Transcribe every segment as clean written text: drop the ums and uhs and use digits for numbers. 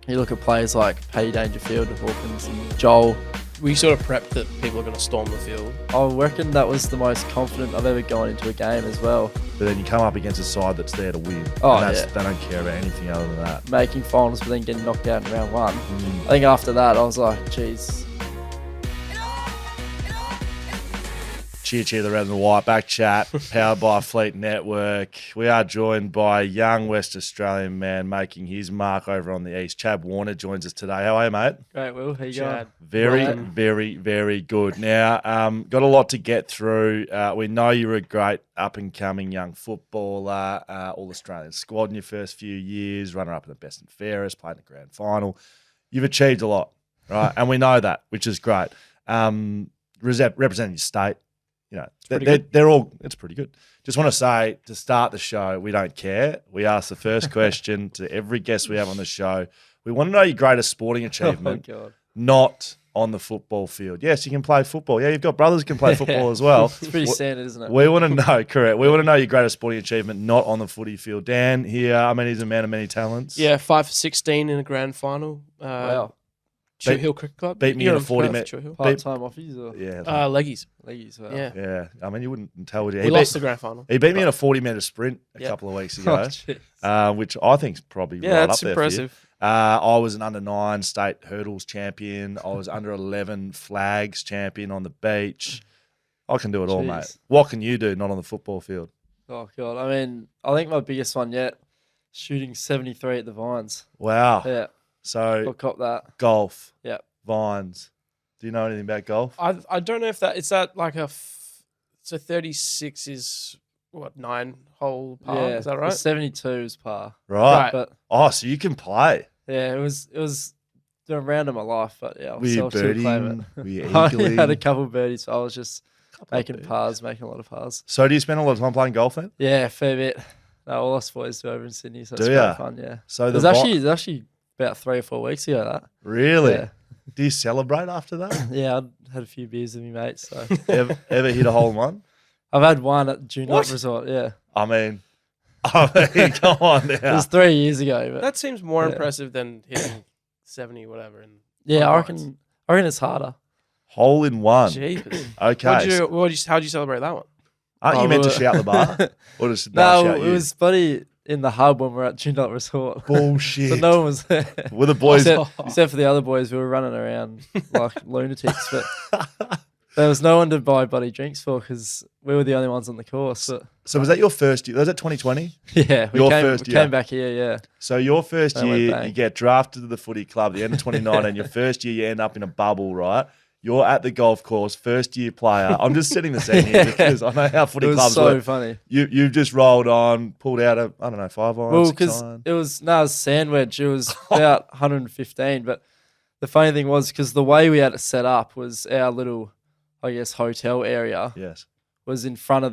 You look at players like Paddy Dangerfield, Hawkins, and Joel. We sort of prepped that people are going to storm the field. I reckon that was the most confident I've ever gone into a game as well. But then you come up against a side that's there to win. Oh, and yeah. They don't care about anything other than that. Making finals, but then getting knocked out in round one. I think after that, I was like, geez. Cheer, the red and the white. BackChat, powered by Fleet Network. We are joined by a young West Australian man making his mark over on the East. Chad Warner joins us today. How are you, mate? Great, Will. How you going? Very good. Now, got a lot to get through. We know you're a great up-and-coming young footballer, All-Australian squad in your first few years, runner-up in the best and fairest, played in the grand final. You've achieved a lot, right? And we know that, which is great. Representing your state, you know, it's pretty good. Just want to say, to start the show, we don't care. We ask the first question to every guest we have on the show. We want to know your greatest sporting achievement, not on the football field. Yes, you can play football. Yeah, you've got brothers who can play football as well. It's pretty standard, isn't it? We want to know, correct. We want to know your greatest sporting achievement, not on the footy field. Dan here, I mean, he's a man of many talents. Yeah, 5 for 16 in a grand final. Wow. Chew Hill Cricket Club. Beat me in a 40-minute. Part-time offies? Or? Yeah. Leggies. Leggies, wow. Yeah. I mean, you wouldn't tell, would you? We lost the grand final. He beat me in a 40-metre sprint a couple of weeks ago, which I think is probably right up there impressive. for you. I was an under-9 state hurdles champion. I was under-11 flags champion on the beach. I can do it all, mate. What can you do not on the football field? Oh, God. I mean, I think my biggest one yet, shooting 73 at the Vines. Wow. Yeah. So, Got cop that. golf. Yeah. Vines. Do you know anything about golf? I don't know if it's that like so 36 is what, 9-hole par? Yeah. Is that right? 72 is par. Right. But So you can play. yeah, it was the round of my life, but yeah, Were you birdieing? Were you I eagling? had a couple of birdies, so I was just making a lot of pars. So do you spend a lot of time playing golf then? Yeah, fair bit. No, all us boys do over in Sydney, so it's Do quite ya? fun, yeah. So It was actually about 3 or 4 weeks ago, that. Really? Yeah. Do you celebrate after that? Yeah, I had a few beers with my mates, so. ever hit a hole in one? I've had one at Junior What? Resort, yeah. I mean, come on now. It was 3 years ago. But That seems more impressive than hitting 70 whatever. yeah, I Vines. reckon it's harder. Hole in one. Jeepers. Okay. How'd you celebrate that one? Aren't you meant to shout the bar? Or just No, shout it you? was bloody in the hub when we were at Junior Resort. Bullshit. So no one was there. Were the boys... Except for the other boys, we were running around like lunatics. But there was no one to buy bloody drinks for because we were the only ones on the course. But So was that your first year? Was that 2020? yeah, Your we first year? came back here, yeah. So your first They went year, bang. you get drafted to the footy club, the end of 2019. Your first year, you end up in a bubble, right? You're at the golf course, first year player. I'm just setting the scene here because I know how footy It was clubs so work. funny. You've just rolled on, pulled out a, 5 iron, Well, 6 because iron. it was sand wedge. It was about 115. But the funny thing was because the way we had it set up was our little, I guess, hotel area Yes. was in front of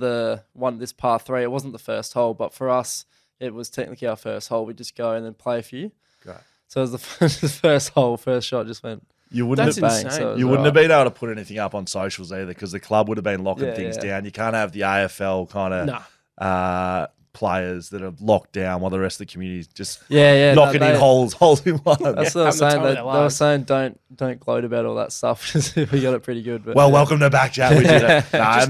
this par 3. It wasn't the first hole, but for us, it was technically our first hole. We just go and then play a few. Great. So it was the first hole, first shot just went. You wouldn't That's have bang, insane. so it was You wouldn't alright. have been able to put anything up on socials either because the club would have been locking Yeah, things yeah. down. You can't have the AFL kind of Nah. players that are locked down while the rest of the community is just Yeah. knocking in holes in one. That's what I was having the saying. time of They their were lives. saying don't gloat about all that stuff because we got it pretty good. But Well, yeah. welcome to BackChat. We did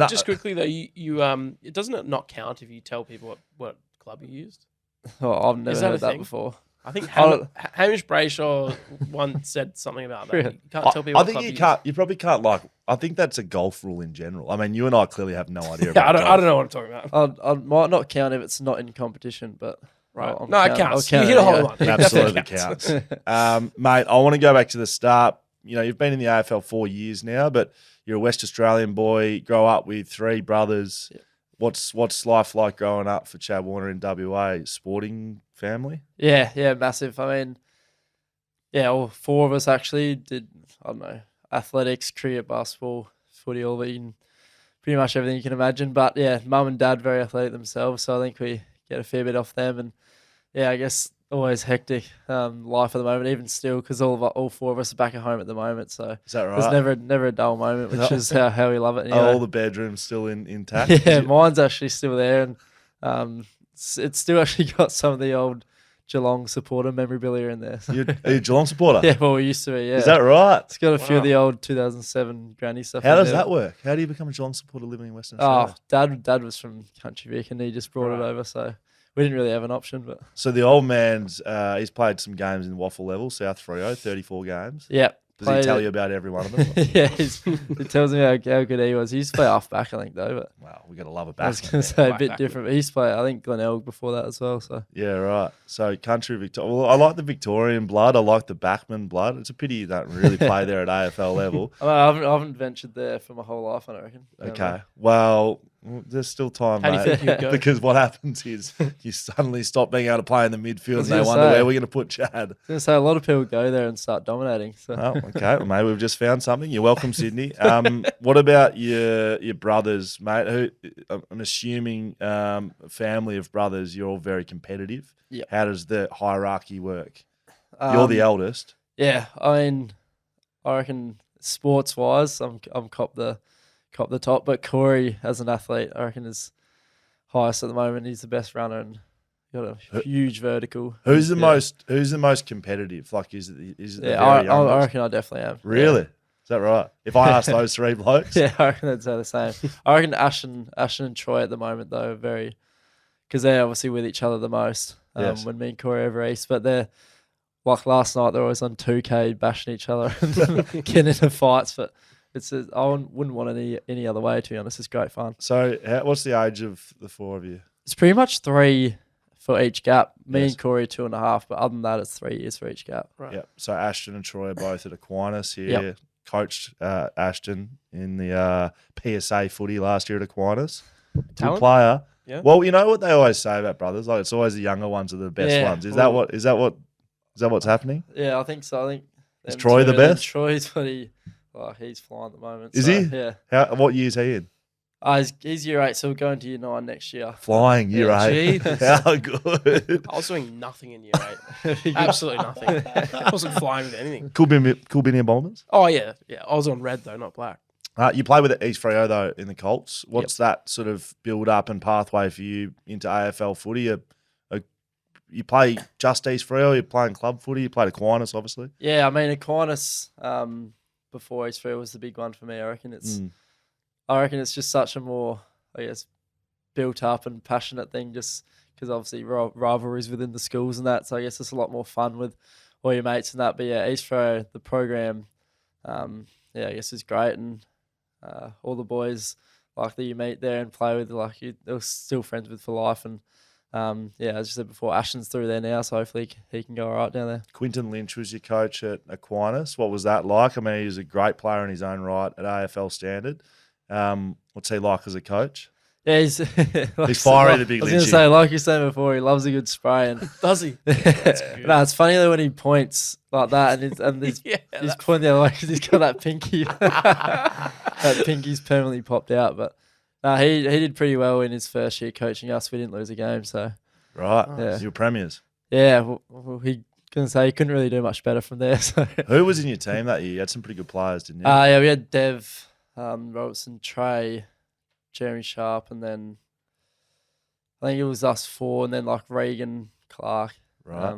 it. Just quickly though, you it doesn't it not count if you tell people what club you used? Oh, I've never Is that a heard that thing? before. I think Oh. Hamish Brayshaw once said something about that. Really? You can't tell people I what think club you you can't. You probably can't I think that's a golf rule in general. I mean, you and I clearly have no idea. used. Yeah, about I don't know what I'm talking about. I might not count if it's not in competition, but Right. I'll No, it count- counts. I'll count You hit a it hole in anyway. one. It absolutely Definitely counts. Mate, I want to go back to the start. You know, you've been in the AFL 4 years now, but you're a West Australian boy. Grow up with 3 brothers. Yeah. What's life like growing up for Chad Warner in WA? Sporting family? Yeah, massive. I mean, yeah, all 4 of us actually did, I don't know, athletics, cricket, basketball, footy, all the pretty much everything you can imagine. But yeah, mum and dad very athletic themselves, so I think we get a fair bit off them. And yeah, I guess always hectic life at the moment, even still, because all 4 of us are back at home at the moment. So Is that right? there's never a dull moment, which is how we love it. Are Anyway. all the bedrooms still intact? Yeah, mine's actually still there, and it's still actually got some of the old Geelong supporter memorabilia in there. So. Are you a Geelong supporter? Yeah, well, we used to be, yeah. Is that right? It's got a few of the old 2007 granny stuff. How in does there. that work? How do you become a Geelong supporter living in Western Oh, Australia? Dad was from Country Vic and he just brought it over, so we didn't really have an option. But So the old man's, he's played some games in Waffle level, South Freo, 34 games. yeah. Does he tell you about every one of them? Yeah, he tells me how good he was. He used to play half back, I think, though. But Wow, we got to love a I was batsman. going to say a Right bit back. different. But he used to play, I think, Glenelg before that as well. So Yeah, right. So country Victoria. Well, I like the Victorian blood. I like the backman blood. It's a pity you don't really play there at AFL level. I haven't ventured there for my whole life, I reckon. Okay. Well, there's still time, How do you mate. think you'd go? Because what happens is you suddenly stop being able to play in the midfield and was they gonna wonder say. where we're going to put Chad. I was going to say a lot of people go there and start dominating. So Oh, okay. Well, maybe we've just found something. You're welcome, Sydney. What about your brothers, mate? Who I'm assuming family of brothers. You're all very competitive. Yep. How does the hierarchy work? You're the eldest. Yeah, I mean, I reckon sports wise, I'm cop the top. But Corey, as an athlete, I reckon is highest at the moment. He's the best runner and got a huge vertical. Who's the Yeah. most competitive? Like, is it the Yeah, very I youngest? reckon I definitely am. Really? Yeah. Is that right? If I ask those three blokes, Yeah, I reckon they'd say the same. I reckon Ashton and Troy at the moment though are very, because they're obviously with each other the most. Yes. When me and Corey are over east, but they're like last night they're always on 2K bashing each other and getting into fights. But I wouldn't want any other way, to be honest. It's great fun. So, what's the age of the four of you? It's pretty much 3 for each gap. Me Yes. and Corey 2.5, but other than that, it's 3 years for each gap. Right. Yeah. So Ashton and Troy are both at Aquinas here. Yep. Coached Ashton in the PSA footy last year at Aquinas. Good Talent? player. Yeah. Well, you know what they always say about brothers? Like, it's always the younger ones are the best Yeah, ones. Is well- that what's happening? Yeah, I think so. I think Is them Troy two, the and then best? Troy's he's flying at the moment. Is so, he? Yeah. What year is he in? He's year 8, so we're going to year 9 next year. Flying year Yeah, 8. Jesus. How good. I was doing nothing in year 8. Absolutely nothing. I wasn't flying with anything. Coolbinian Bombers. Oh, yeah. Yeah. I was on red, though, not black. You play with East Freo, though, in the Colts. What's that sort of build up and pathway for you into AFL footy? You play just East Freo, you're playing club footy, you played Aquinas, obviously. Yeah, I mean, Aquinas before East Freo was the big one for me. I reckon it's just such a more, I guess, built up and passionate thing, just because obviously rivalries within the schools and that. So I guess it's a lot more fun with all your mates and that. But yeah, East Freo, the program, I guess is great, and all the boys like that you meet there and play with, like they're still friends with for life. And as you said before, Ashton's through there now, so hopefully he can go all right down there. Quinton Lynch was your coach at Aquinas. What was that like? I mean, he was a great player in his own right at AFL standard. What's he like as a coach? Yeah, he's fiery, the big I was going to Lynchy. say, like you said before, he loves a good spray. And Does he? no, it's funny though when he points like that, and he's Yeah, pointing the other way because he's got that pinky. That pinky's permanently popped out. But no, he did pretty well in his first year coaching us. We didn't lose a game, so Right. Yeah. So you're premiers. yeah. Well, he couldn't say he couldn't really do much better from there. So Who was in your team that year? You had some pretty good players, didn't you? yeah, we had Dev, Robertson, Trey, Jeremy Sharp, and then I think it was us 4, and then like Regan, Clark, right.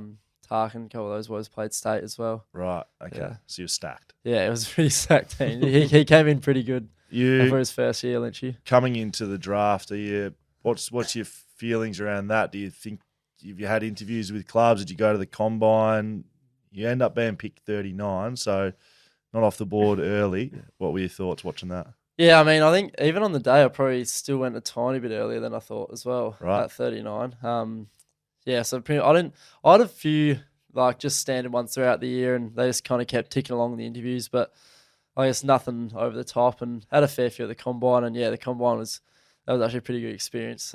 Tarkin, a couple of those boys played state as well. Right. Okay. yeah. So you're stacked. Yeah, it was a pretty stacked team. he came in pretty good for You his first year, Lynchy. coming into the draft, what's your feelings around that? Do you think if you had interviews with clubs, did you go to the combine? You end up being picked 39, so not off the board early. What were your thoughts watching that? Yeah, I mean, I think even on the day, I probably still went a tiny bit earlier than I thought as well. Right. At 39. So I had a few like just standard ones throughout the year, and they just kind of kept ticking along the interviews, but I guess nothing over the top, and had a fair few at the combine, and yeah, the combine was actually a pretty good experience.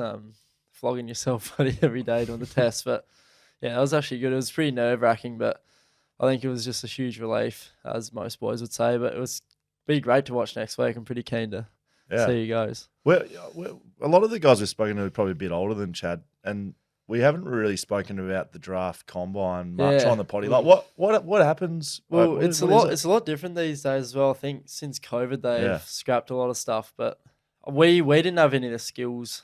Flogging yourself every day doing the test, but yeah, that was actually good. It was pretty nerve-wracking, but I think it was just a huge relief, as most boys would say. But it was be great to watch next week. I'm pretty keen to see how he goes. Well, a lot of the guys we've spoken to are probably a bit older than Chad, and we haven't really spoken about the draft combine much Yeah. on the potty. Like, what happens? Well, Like, it's a what lot. is it? It's a lot different these days as well. I think since COVID, they've Yeah. scrapped a lot of stuff, but we didn't have any of the skills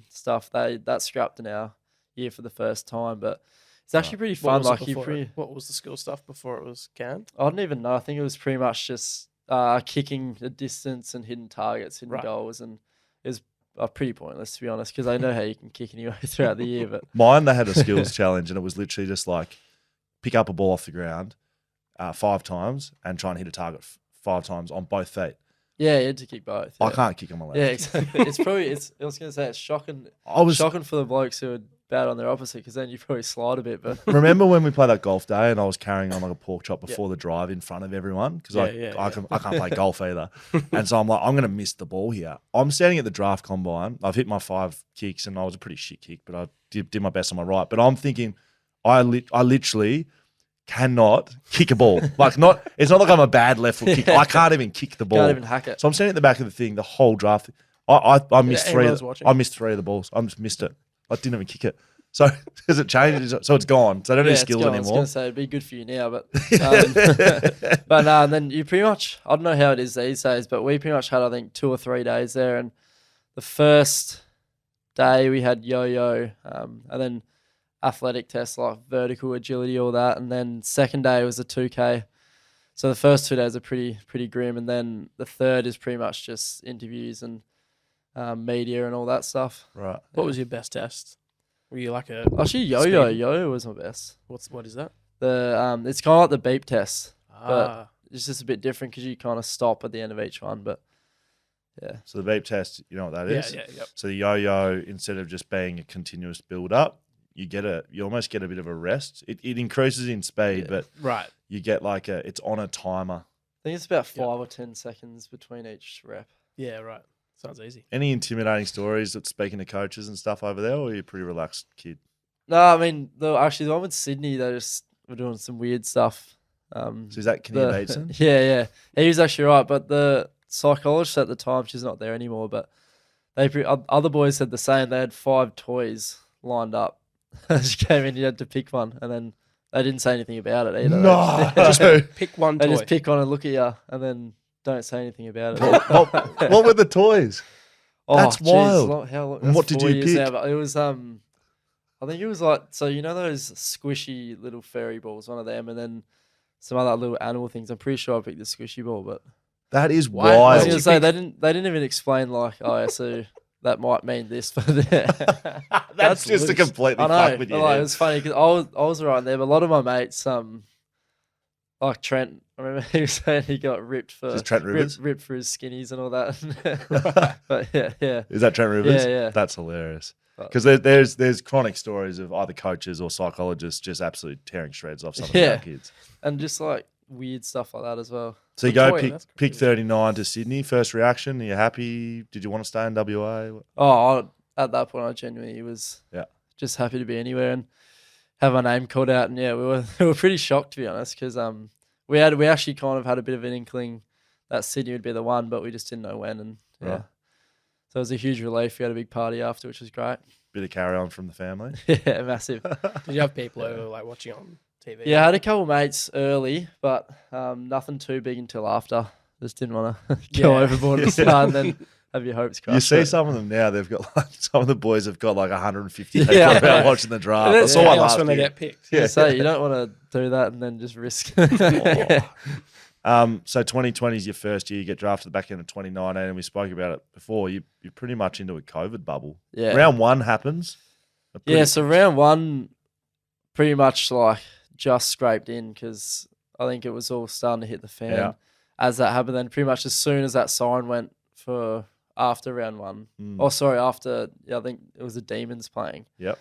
stuff. That scrapped in our year for the first time, but It's actually pretty What fun. was it Like before what was the school stuff before it was canned? I don't even know. I think it was pretty much just kicking the distance and hitting targets, hitting Right. goals, and it was pretty pointless, to be honest, because I know how you can kick anyway throughout the year. But Mine, they had a skills challenge, and it was literally just like pick up a ball off the ground 5 times and try and hit a target 5 times on both feet. yeah, you had to kick both. I Yeah, can't kick on my left. yeah, exactly. It's probably. I was gonna say it's shocking. I was Shocking for the blokes who are bad on their opposite, because then you probably slide a bit. But remember when we played that golf day, and I was carrying on like a pork chop before the drive in front of everyone because I can't play golf either, and so I'm like, I'm gonna miss the ball here. I'm standing at the draft combine. I've hit my 5 kicks, and I was a pretty shit kick, but I did my best on my right. But I'm thinking, I literally cannot kick a ball. Like it's not like I'm a bad left foot kicker. I can't even kick the ball. can't even hack it. So I'm standing at the back of the thing the whole draft. I missed Yeah, 3. everyone's watching. I missed 3 of the balls. I just missed it. I didn't even kick it. So has it changed? So it's gone. So I don't Yeah, need it's skills gone. I was anymore. gonna say it'd be good for you now, but then you pretty much, I don't know how it is these days, but we pretty much had, I think, 2 or 3 days there, and the first day we had yo-yo, and then athletic tests like vertical agility, all that, and then second day was a 2K. So the first 2 days are pretty grim, and then the third is pretty much just interviews and media and all that stuff. Right. What was your best test? Were you like a Actually, Speed. yo-yo was my best. what is that? The it's kind of like the beep test. Ah, It's just a bit different because you kind of stop at the end of each one. But yeah, So the beep test, you know what that is? yeah. So the yo-yo, instead of just being a continuous build-up, you almost get a bit of a rest. It increases in speed, Yeah. but Right. you get like it's on a timer. I think it's about 5 Yep. or 10 seconds between each rep. Yeah, right. Sounds easy. Any intimidating stories that speaking to coaches and stuff over there, or are you a pretty relaxed kid? No, I mean, the one with Sydney, they just were doing some weird stuff. So is that Kinnear Bateson? Yeah. He was actually right, but the psychologist at the time, she's not there anymore, but other boys said the same. They had 5 toys lined up. She came in, you had to pick one, and then they didn't say anything about it either. No, They just Pick one they toy. just pick one and look at you, and then don't say anything about it. what were the toys? That's jeez, wild. How long? And That's what did 4 you years pick? now, but it was I think it was like, so you know those squishy little fairy balls, one of them, and then some other little animal things. I'm pretty sure I picked the squishy ball, but That is Why- I was wild. did gonna you say pick- they didn't even explain like, oh, yeah, so that might mean this for the. That's just to loose. completely I know. fuck with but, you. like, it was funny because I was right there, but a lot of my mates, like Trent, I remember he was saying he got ripped for Just Trent Rivers? ripped for his skinnies and all that. But yeah. Is that Trent Rivers? Yeah. That's hilarious. But- Because there's chronic stories of either coaches or psychologists just absolutely tearing shreds off some of the Yeah. young kids. And just like weird stuff like that as well. So you Good go choice, that's pick crazy. 39 to Sydney. First reaction? Are you happy? Did you want to stay in WA? At that point, I genuinely was Yeah. just happy to be anywhere and have our name called out. And yeah, we were pretty shocked, to be honest, because we actually kind of had a bit of an inkling that Sydney would be the one, but we just didn't know when. And yeah, Right. so it was a huge relief. We had a big party after, which was great. Bit of carry on from the family. Yeah, massive. Did you have people over like watching on TV? Yeah, I had a couple mates early, but nothing too big until after. Just didn't want to go Yeah. overboard at the start and then have your hopes crushed. You see but- some of them now. They've got like some of the boys have got like 150 people Yeah. about watching the draft. I That's saw one chaos last when they year. get picked. Yeah. So you don't want to do that and then just risk. So 2020 is your first year. You get drafted at the back end of 2019, and we spoke about it before. You're pretty much into a COVID bubble. Yeah. Round 1 happens. Yeah, so round 1 pretty much like just scraped in because I think it was all starting to hit the fan Yeah. as that happened. Then pretty much as soon as that siren went for after round 1, after, I think it was the Demons playing. Yep.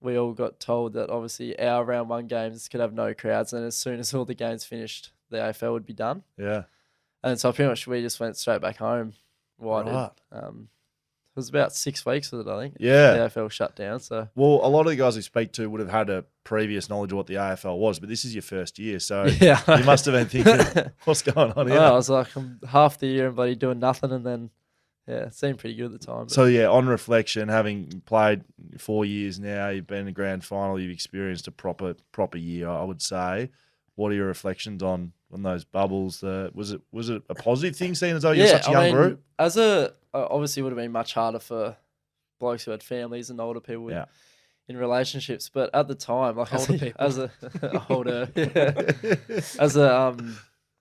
We all got told that obviously our round 1 games could have no crowds, and as soon as all the games finished, the AFL would be done. Yeah. And so pretty much we just went straight back home. Right. It was about 6 weeks with it, I think. Yeah. The AFL shut down, so Well, a lot of the guys we speak to would have had a previous knowledge of what the AFL was, but this is your first year, so yeah. you must have been thinking, what's going on here? I was like, I'm half the year and bloody doing nothing, and then it seemed pretty good at the time. but- So, yeah, on reflection, having played 4 years now, you've been in the grand final, you've experienced a proper year, I would say. What are your reflections on those bubbles? Was it a positive thing, seeing as though you're such a young group? Obviously it would have been much harder for blokes who had families and older people with in relationships, but at the time, like Older people. as a older, yeah, as a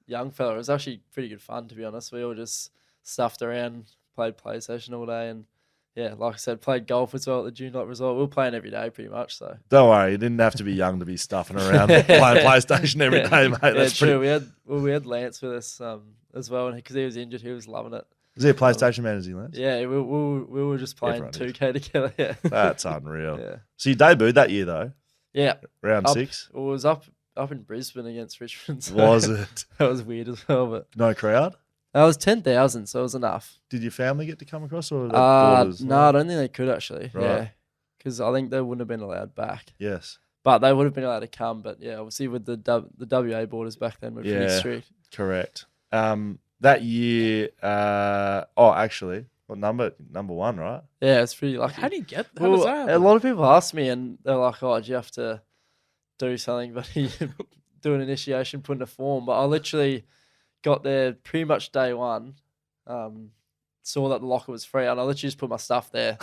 young fella, it was actually pretty good fun, to be honest. We all just stuffed around, played PlayStation all day, and yeah, like I said, played golf as well at the junior resort. We were playing every day pretty much. So Don't worry, you didn't have to be young to be stuffing around playing PlayStation every day, mate. yeah, That's true. pretty. We had Lance with us as well, and because he was injured, he was loving it. Is he a PlayStation man, is he, Lance? Yeah, we were just playing Everyone is. 2K together. Yeah, That's unreal. yeah, So you debuted that year, though, yeah. round Up- 6. It was up in Brisbane against Richmond. So Was it? that was weird as well, but No crowd? that was 10,000, so it was enough. Did your family get to come across, or were their daughters? No, I don't think they could actually. Right. Yeah, because I think they wouldn't have been allowed back. Yes, But they would have been allowed to come. But yeah, obviously with the WA borders back then were pretty Yeah. strict. correct. That year, actually, what number 1, right? Yeah, it's pretty lucky. How do you get? How does that a happen? lot of people ask me, and they're like, "Oh, do you have to do something?" But you do an initiation, put in a form. But I literally got there pretty much day one. Saw that the locker was free, and I literally just put my stuff there.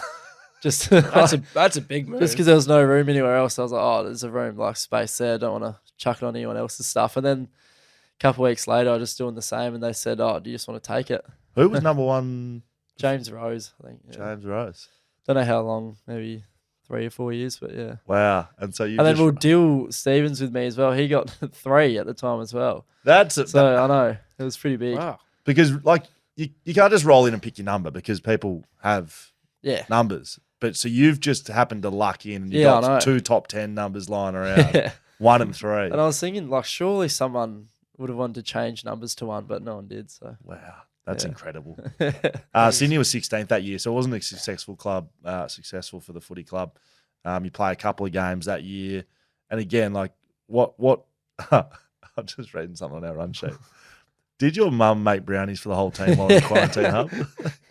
Just That's a big move. just because there was no room anywhere else. I was like, "Oh, there's a room, like space there. I don't want to chuck it on anyone else's stuff." And then a couple of weeks later, I was just doing the same, and they said, "Oh, do you just want to take it?" Who was number 1? James Rose, I think. Yeah. James Rose. Don't know how long, maybe 3 or 4 years, but yeah. Wow. And so you And then just, we'll Dill Stevens with me as well. He got 3 at the time as well. that's So I know it was pretty big. Wow. because like you can't just roll in and pick your number because people have Yeah. numbers. But so you've just happened to luck in and you Yeah, I know. got 2 top 10 numbers lying around. Yeah. 1 and 3. And I was thinking, like, surely someone would have wanted to change numbers to 1, but no one did. So Wow. That's Yeah. incredible. Sydney was 16th that year, so it wasn't a successful for the footy club. You play a couple of games that year. And again, like what I'm just reading something on our run sheet. Did your mum make brownies for the whole team while in the quarantine hub?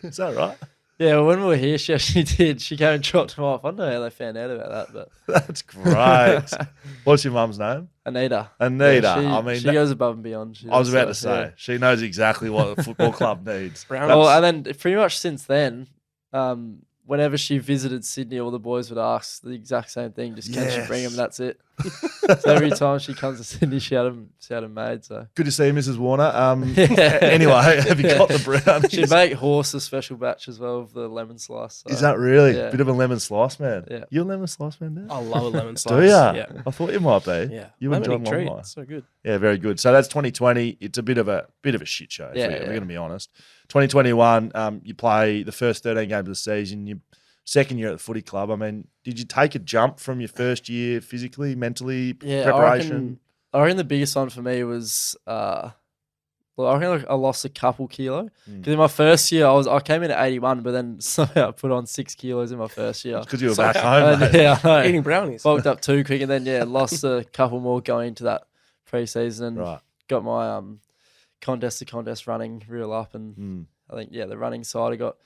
Is that right? yeah, when we were here, she actually did. She came and dropped them off. I don't know how they found out about that, but That's great. What's your mum's name? Anita. Anita. Yeah, I mean, she goes above and beyond. She I was does, about to so, say, yeah. she knows exactly what a football club needs. Brownies. Well, and then pretty much since then, whenever she visited Sydney, all the boys would ask the exact same thing. Just can she bring them? Yes. That's it. So every time she comes to Sydney, she had them made. So Good to see you, Mrs. Warner. Anyway, have you got the brownies? she'd make horse a special batch as well of the lemon slice. So. Is that really? Yeah. Bit of a lemon slice, man. Yeah. You a lemon slice, man, Dan? I love a lemon Do slice. you? Yeah. I thought you might be. Yeah. You and Lemony John treat. Longmire. So good. Yeah, very good. So that's 2020. It's a bit of a shit show. Yeah, We're yeah. going to be honest. 2021, you play the first 13 games of the season. Your second year at the footy club. I mean, did you take a jump from your first year physically, mentally, Yeah, preparation? I reckon the biggest one for me was I reckon I lost a couple kilo because in my first year I came in at 81, but then somehow I put on 6 kilos in my first year. Because you were So- back home, And, mate. yeah, I know. Eating brownies. Bulked up too quick, and then lost a couple more going into that pre-season, and Right. got my contest to contest running real up, and Mm. I think the running side I got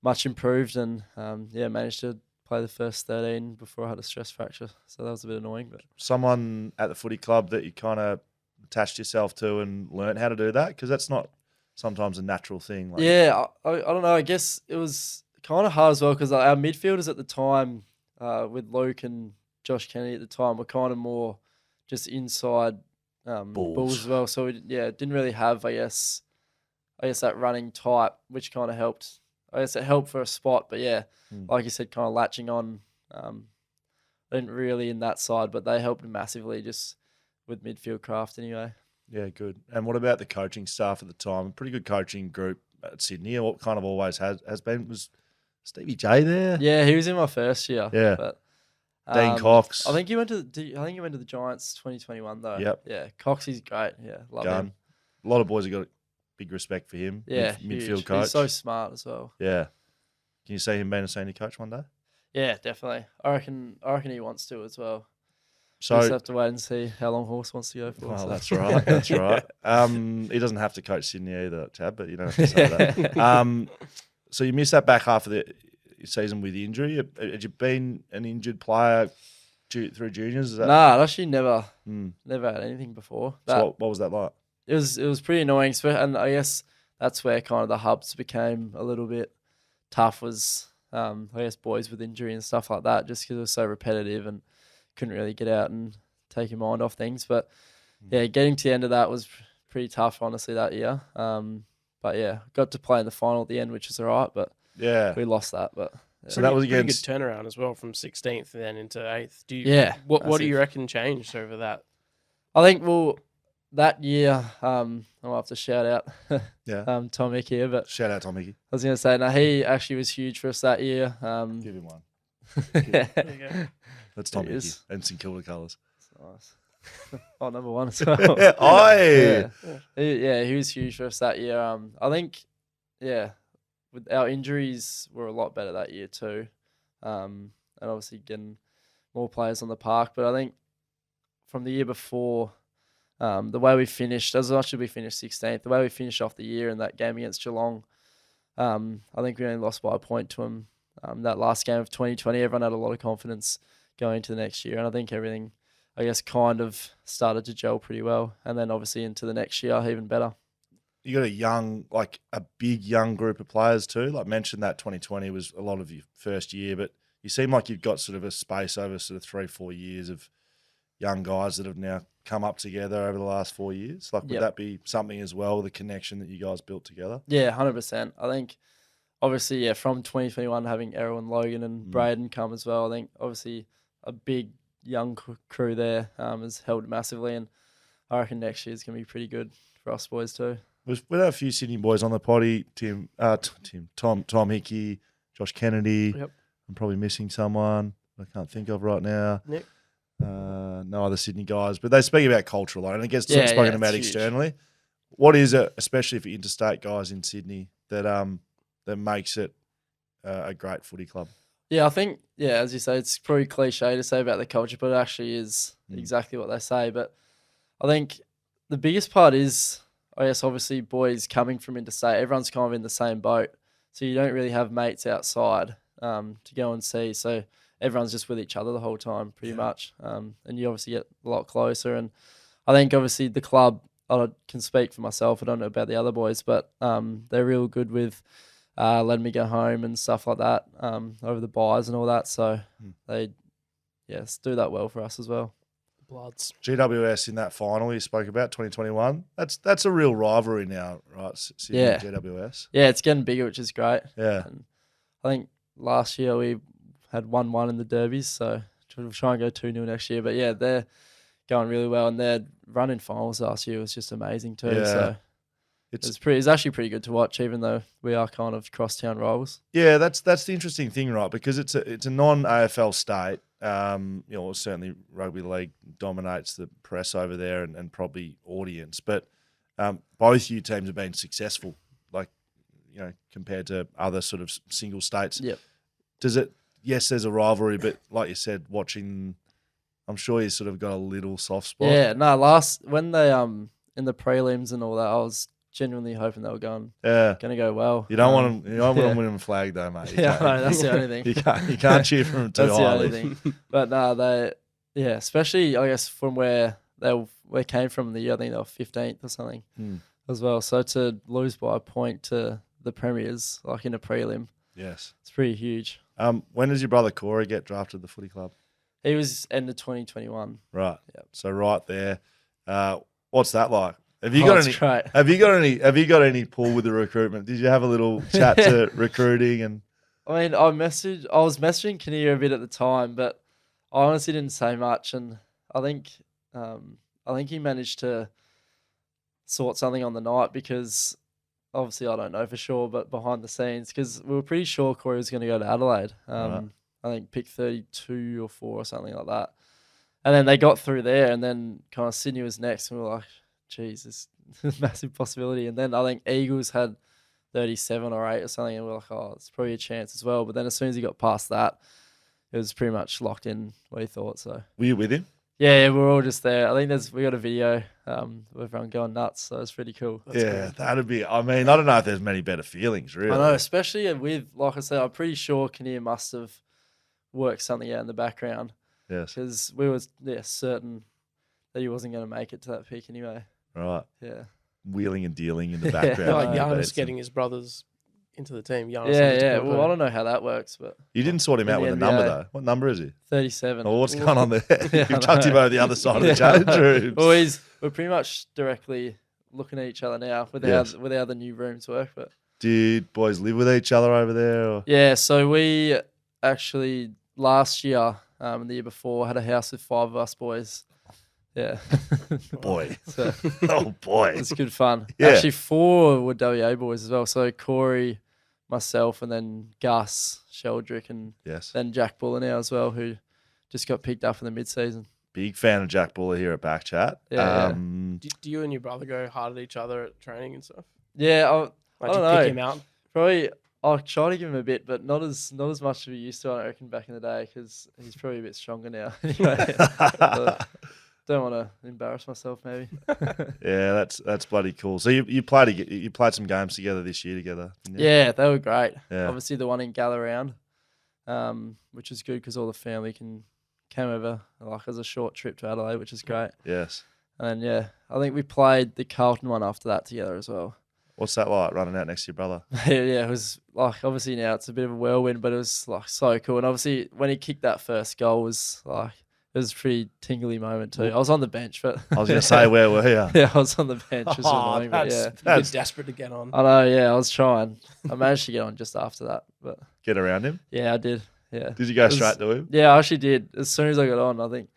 much improved, and managed to play the first 13 before I had a stress fracture, so that was a bit annoying. But Someone at the footy club that you kind of attached yourself to and learnt how to do that? Because that's not sometimes a natural thing. Like, yeah, I don't know. I guess it was kind of hard as well because our midfielders at the time, with Luke and Josh Kennedy at the time, were kind of more just inside balls as well. So we didn't really have, I guess that running type, which kind of helped. I guess it helped for a spot, but like you said, kind of latching on. I didn't really in that side, but they helped massively just with midfield craft anyway. Yeah, good. And what about the coaching staff at the time? A pretty good coaching group at Sydney. What kind of always has been. Was Stevie J there? Yeah, he was in my first year. Yeah. But, Dean Cox. I think he went to the Giants 2021 though. Yep. Yeah, Cox, he's great. Yeah, love him. Gun. A lot of boys have got big respect for him. Yeah, midfield huge. coach. He's so smart as well. Yeah. Can you see him being a senior coach one day? Yeah, definitely. I reckon he wants to as well. So, Just have to wait and see how long Horse wants to go for. well, so. that's right. That's right. He doesn't have to coach Sydney either, Chad, but you don't have to say that. So you missed that back half of the season with injury. Had you been an injured player through juniors? Is that, Nah, I actually never Mm. had anything before. So what was that like? It was pretty annoying, and I guess that's where kind of the hubs became a little bit tough. Was I guess boys with injury and stuff like that, just because it was so repetitive and couldn't really get out and take your mind off things. But yeah, getting to the end of that was pretty tough, honestly, that year. But yeah, got to play in the final at the end, which is all right, but Yeah. we lost that. But So that was pretty against. good turnaround as well from 16th and then into 8th. What do massive. you reckon changed over that? I think, well, that year, I'll have to shout out Yeah. Tom Hick here, but Shout out Tom Hickey. I was going to say, no, he actually was huge for us that year. Give him one. There you go. That's Tom He Hickey is. and St Kilda colours. Nice. Oh, number one as well. Oi! He was huge for us that year. I think, with our injuries were a lot better that year too. And obviously getting more players on the park. But I think from the year before, the way we finished, as much as we finished 16th, the way we finished off the year in that game against Geelong, I think we only lost by a point to them. That last game of 2020, everyone had a lot of confidence going into the next year. And I think everything, I guess, kind of started to gel pretty well. And then obviously into the next year, even better. You got a big young group of players too. Like mentioned that 2020 was a lot of your first year, but you seem like you've got sort of a space over sort of 3-4 years of young guys that have now come up together over the last 4 years. Like, would that be something as well, the connection that you guys built together? Yeah, 100%. I think, obviously, from 2021, having Errol and Logan and Braden come as well, I think obviously a big young crew there has helped massively, and I reckon next year's going to be pretty good for us boys too. We had a few Sydney boys on the potty. Tom Hickey, Josh Kennedy. Yep. I'm probably missing someone I can't think of right now. Nick. No other Sydney guys, but they speak about culture a lot, and I guess Yeah, spoken it's about huge. externally. What is it, especially for interstate guys in Sydney, that makes it a great footy club? Yeah, I think, as you say, it's pretty cliche to say about the culture, but it actually is exactly what they say. But I think the biggest part is, I guess, obviously boys coming from interstate, everyone's kind of in the same boat. So you don't really have mates outside to go and see. So everyone's just with each other the whole time, pretty much. And you obviously get a lot closer. And I think, obviously, the club, I can speak for myself. I don't know about the other boys, but they're real good with letting me go home and stuff like that over the buys and all that. So they, do that well for us as well. Bloods. GWS in that final you spoke about, 2021. That's a real rivalry now, right? Sydney and GWS. Yeah, it's getting bigger, which is great. Yeah. And I think last year we had 1-1 in the derbies, so we'll try and go 2-0 next year. But yeah, they're going really well, and their run in finals last year was just amazing too. Yeah. So it's actually pretty good to watch, even though we are kind of crosstown rivals. Yeah, that's the interesting thing, right? Because it's a non-AFL state. Certainly rugby league dominates the press over there and probably audience. But both you teams have been successful, compared to other sort of single states. Yep. Yes, there's a rivalry, but like you said, watching, I'm sure you sort of got a little soft spot. Yeah, no, when they in the prelims and all that, I was genuinely hoping they were going to go well. You don't want them. You don't want them winning a flag though, mate. No, that's the only thing. You can't cheer for them too That's the highly. only thing. But no, especially I guess from where they came from the year, I think they were 15th or something as well. So to lose by a point to the premiers, like in a prelim, Yes, it's pretty huge. When does your brother Corey get drafted to the footy club? He was end of 2021. Right. Yep. So right there, what's that like? Have you got That's any? great. Have you got any pull with the recruitment? Did you have a little chat to recruiting and? I mean, I was messaging Kinnear a bit at the time, but I honestly didn't say much, and I think he managed to sort something on the night because obviously I don't know for sure, but behind the scenes, because we were pretty sure Corey was going to go to Adelaide. Right. I think pick 32 or 4 or something like that. And then they got through there, and then kind of Sydney was next, and we were like, geez, this is a massive possibility. And then I think Eagles had 37 or 8 or something, and we were like, oh, it's probably a chance as well. But then as soon as he got past that, it was pretty much locked in what he thought. So Were you with him? yeah, we were all just there. I think we got a video of everyone going nuts, so it's pretty cool. That'd be. I mean, I don't know if there's many better feelings, really. I know, especially with, like I said, I'm pretty sure Kinnear must have worked something out in the background. Yes. Because we were certain that he wasn't going to make it to that peak anyway. Right. Yeah. Wheeling and dealing in the Yeah. background. Like Debates Giannis and- getting his brother's into the team. Yeah. Well, I don't know how that works, but You didn't sort him In out the with a number, NBA. though. What number is he? 37. Oh, what's going on there? Yeah, I You've chucked him know. over the other side of the change rooms. Well, we're pretty much directly looking at each other now with Yes. how the new rooms work. But Did boys live with each other over there? Or? yeah, so we actually last year and the year before had a house with 5 of us boys. Yeah. Boy. So Oh, boy. it's good fun. Yeah. Actually, 4 were WA boys as well. So Corey, myself, and then Gus Sheldrick, and Yes. then Jack Buller now as well, who just got picked up in the mid-season. Big fan of Jack Buller here at BackChat. Yeah, Do you and your brother go hard at each other at training and stuff? Yeah, I Like, don't do you pick know. him out? Probably I'll try to give him a bit, but not as much as we used to, I reckon, back in the day, because he's probably a bit stronger now. Anyway, but don't want to embarrass myself, maybe. Yeah, that's bloody cool. So you played some games together this year together, didn't you? Yeah, they were great. Yeah. Obviously, the one in Gallagher Round, which was good because all the family came over like as a short trip to Adelaide, which is great. Yes. And then, yeah, I think we played the Carlton one after that together as well. What's that like, running out next to your brother? Yeah, it was like, obviously now it's a bit of a whirlwind, but it was like so cool. And obviously when he kicked that first goal was like, it was a pretty tingly moment too. I was on the bench, but I was going to say, where were you? yeah, I was on the bench. It was Oh, annoying, but yeah. You're desperate to get on. I know, yeah, I was trying. I managed to get on just after that, but Get around him? yeah, I did. Yeah. Did you go It was- straight to him? Yeah, I actually did. As soon as I got on, I think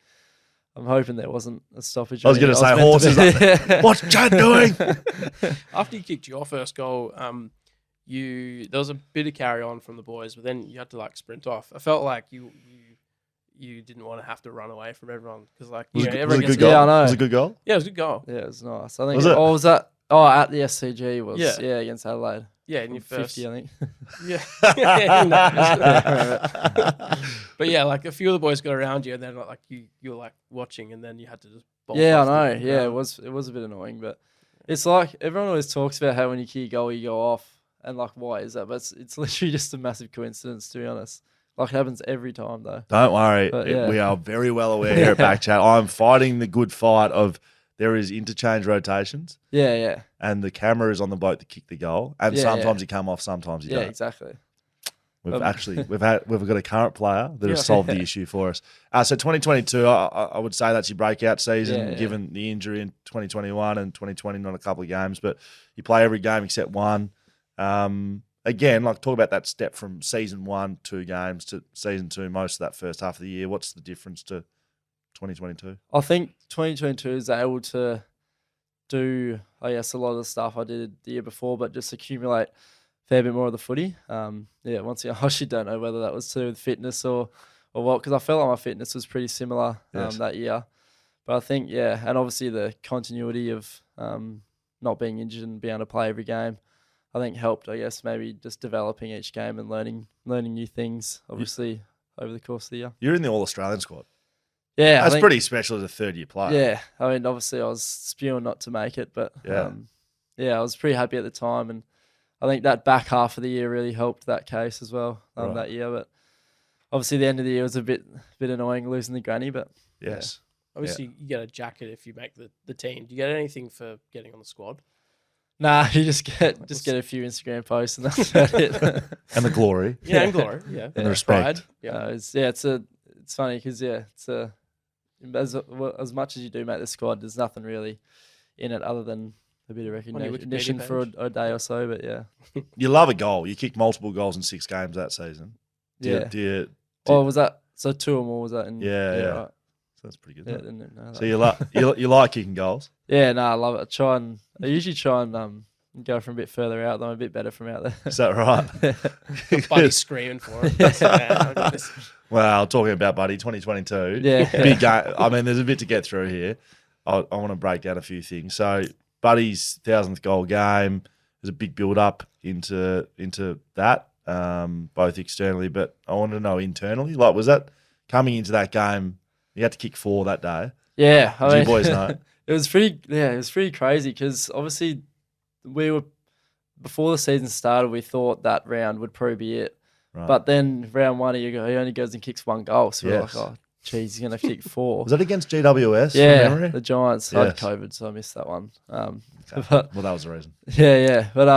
I'm hoping there wasn't a stoppage. I was or going to anything. say was meant horses. to be- What's Chad doing? After you kicked your first goal, there was a bit of carry on from the boys, but then you had to like sprint off. I felt like you didn't want to have to run away from everyone because like Was you it know, a good everyone gets goal? Yeah, I know. Was it a good goal? Yeah, it was a good goal. Yeah, it was nice. I think. Was it? Oh, was that? Oh, at the SCG was. Yeah. Yeah, against Adelaide. Yeah, in your first 50, I think. Yeah. But yeah, like a few of the boys got around you, and then like you were like watching, and then you had to just. bolt Yeah, I off the know. Yeah, it ground. was a bit annoying, but it's like everyone always talks about how when you kick a goal, you go off, and like why is that? But it's literally just a massive coincidence, to be honest. Like it happens every time though. Don't worry. But, yeah. We are very well aware here at BackChat. I'm fighting the good fight of there is interchange rotations Yeah, yeah, and the camera is on the bloke to kick the goal. And Yeah, sometimes you come off, sometimes you yeah, don't. exactly. We've got a current player that has Yeah. solved the issue for us. So 2022, I would say that's your breakout season, Yeah, yeah. given the injury in 2021 and 2020, not a couple of games, but you play every game except one. Again, like talk about that step from season 1, 2 games to season 2, most of that first half of the year. What's the difference to 2022? I think 2022 is able to do, I guess, a lot of the stuff I did the year before, but just accumulate a fair bit more of the footy. Yeah, once again, I actually don't know whether that was to do with fitness or what, because I felt like my fitness was pretty similar Yes. that year. But I think, yeah, and obviously the continuity of not being injured and being able to play every game, I think helped, I guess, maybe just developing each game and learning new things, obviously, over the course of the year. You're in the All-Australian squad. Yeah, I That's think- pretty special as a third-year player. Yeah, I mean, obviously I was spewing not to make it, but Yeah. yeah, I was pretty happy at the time, and I think that back half of the year really helped that case as well Right. that year. But obviously the end of the year was a bit annoying losing the granny, but Yes. Obviously, you get a jacket if you make the team. Do you get anything for getting on the squad? nah, you just get a few Instagram posts and that's about it. And the glory. Yeah, and glory. Yeah, And the respect. Pride. Yeah. It's funny because as much as you do make the squad, there's nothing really in it other than a bit of your recognition Wikipedia for a page. day or so. But yeah, You love a goal. You kicked multiple goals in 6 games that season. yeah. Do you, Oh, was that so 2 or more? Was that in? Yeah, yeah. Right. that's pretty good. Yeah, isn't it? didn't know that. So you like kicking goals? Yeah, no, I love it. I usually try and go from a bit further out, though I'm a bit better from out there. Is that right? Buddy's screaming for it. That's I got this. Well, talking about Buddy, 2022. Yeah. Big game. I mean, there's a bit to get through here. I want to break down a few things. So Buddy's 1,000th goal game. There's a big build-up into that, both externally, but I wanted to know internally. Like, was that coming into that game, you had to kick 4 that day? Yeah, Did you boys know? It was pretty crazy because obviously before the season started, we thought that round would probably be it. Right. But then round 1, he only goes and kicks 1 goal. So Yes. we're like, oh, geez, he's going to kick 4. Was that against GWS? from Yeah, memory? the Giants. I Yes. had COVID, so I missed that one. Okay. But Well, that was the reason. yeah. But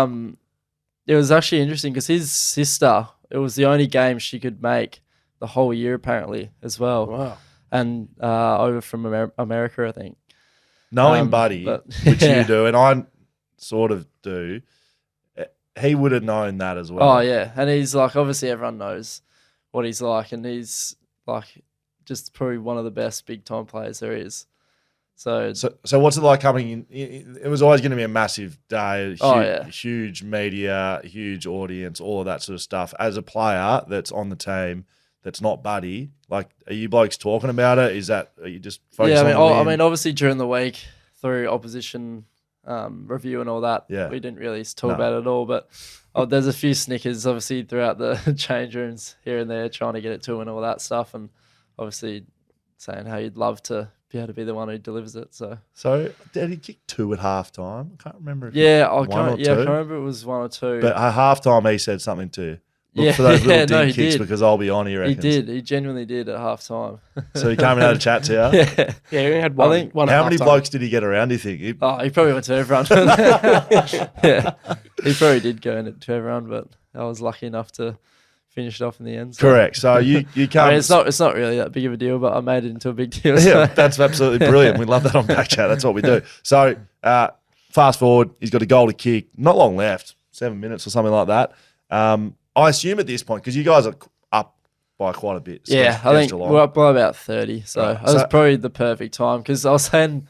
it was actually interesting because his sister, it was the only game she could make the whole year apparently as well. Wow. And over from America, I think. Knowing Buddy, but- which yeah. you do, and I sort of do, he would have known that as well. Oh yeah, and he's like, obviously everyone knows what he's like, and he's like just probably one of the best big time players there is. So what's it like coming in? It was always going to be a massive day, huge media, huge audience, all of that sort of stuff. As a player that's on the team, that's not Buddy, like, are you blokes talking about it? Are you just focused on the win? I mean, obviously during the week through opposition review and all that, we didn't really talk about it at all. But there's a few snickers obviously throughout the change rooms here and there, trying to get it to him and all that stuff, and obviously saying how you'd love to be able to be the one who delivers it. So did he kick 2 at halftime? I can't remember. I can't remember it was 1 or 2. But at halftime, he said something too. Look for those little dink kicks because I'll be on, he reckons. He did. He genuinely did at half-time. So he came and had a chat to you? Yeah, he only had one. How many blokes did he get around, do you think? He probably went to everyone. Yeah, he probably did go to everyone, but I was lucky enough to finish it off in the end. So. Correct. So you come... I mean, it's not really that big of a deal, but I made it into a big deal. So. Yeah, that's absolutely brilliant. We love that on BackChat. That's what we do. So fast forward, he's got a goal to kick. Not long left, 7 minutes or something like that. I assume at this point, because you guys are up by quite a bit. Yeah, I think we're up by about 30. So right. that was probably the perfect time. Because I was saying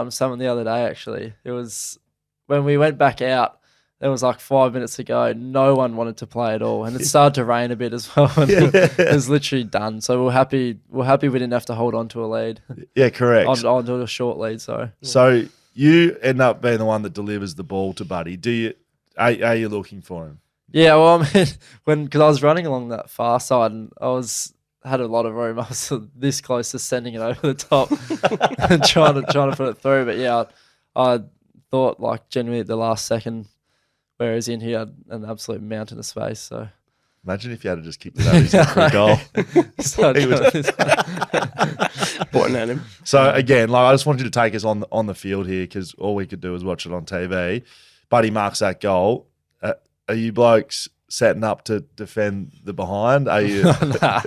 someone the other day, actually, it was when we went back out, there was like 5 minutes to go. No one wanted to play at all. And it started to rain a bit as well. And it was literally done. So we're happy we didn't have to hold on to a lead. Yeah, correct. Onto a short lead, sorry. So you end up being the one that delivers the ball to Buddy. Are you looking for him? Yeah, well, I mean, because I was running along that far side and had a lot of room. I was this close to sending it over the top and trying to put it through. But yeah, I thought like genuinely at the last second, whereas in here had an absolute mountain of space. So imagine if you had to just kick that for a goal. Pointing at him. So again, like, I just wanted you to take us on the field here because all we could do was watch it on TV. Buddy marks that goal. Are you blokes setting up to defend the behind? Are you? Nah.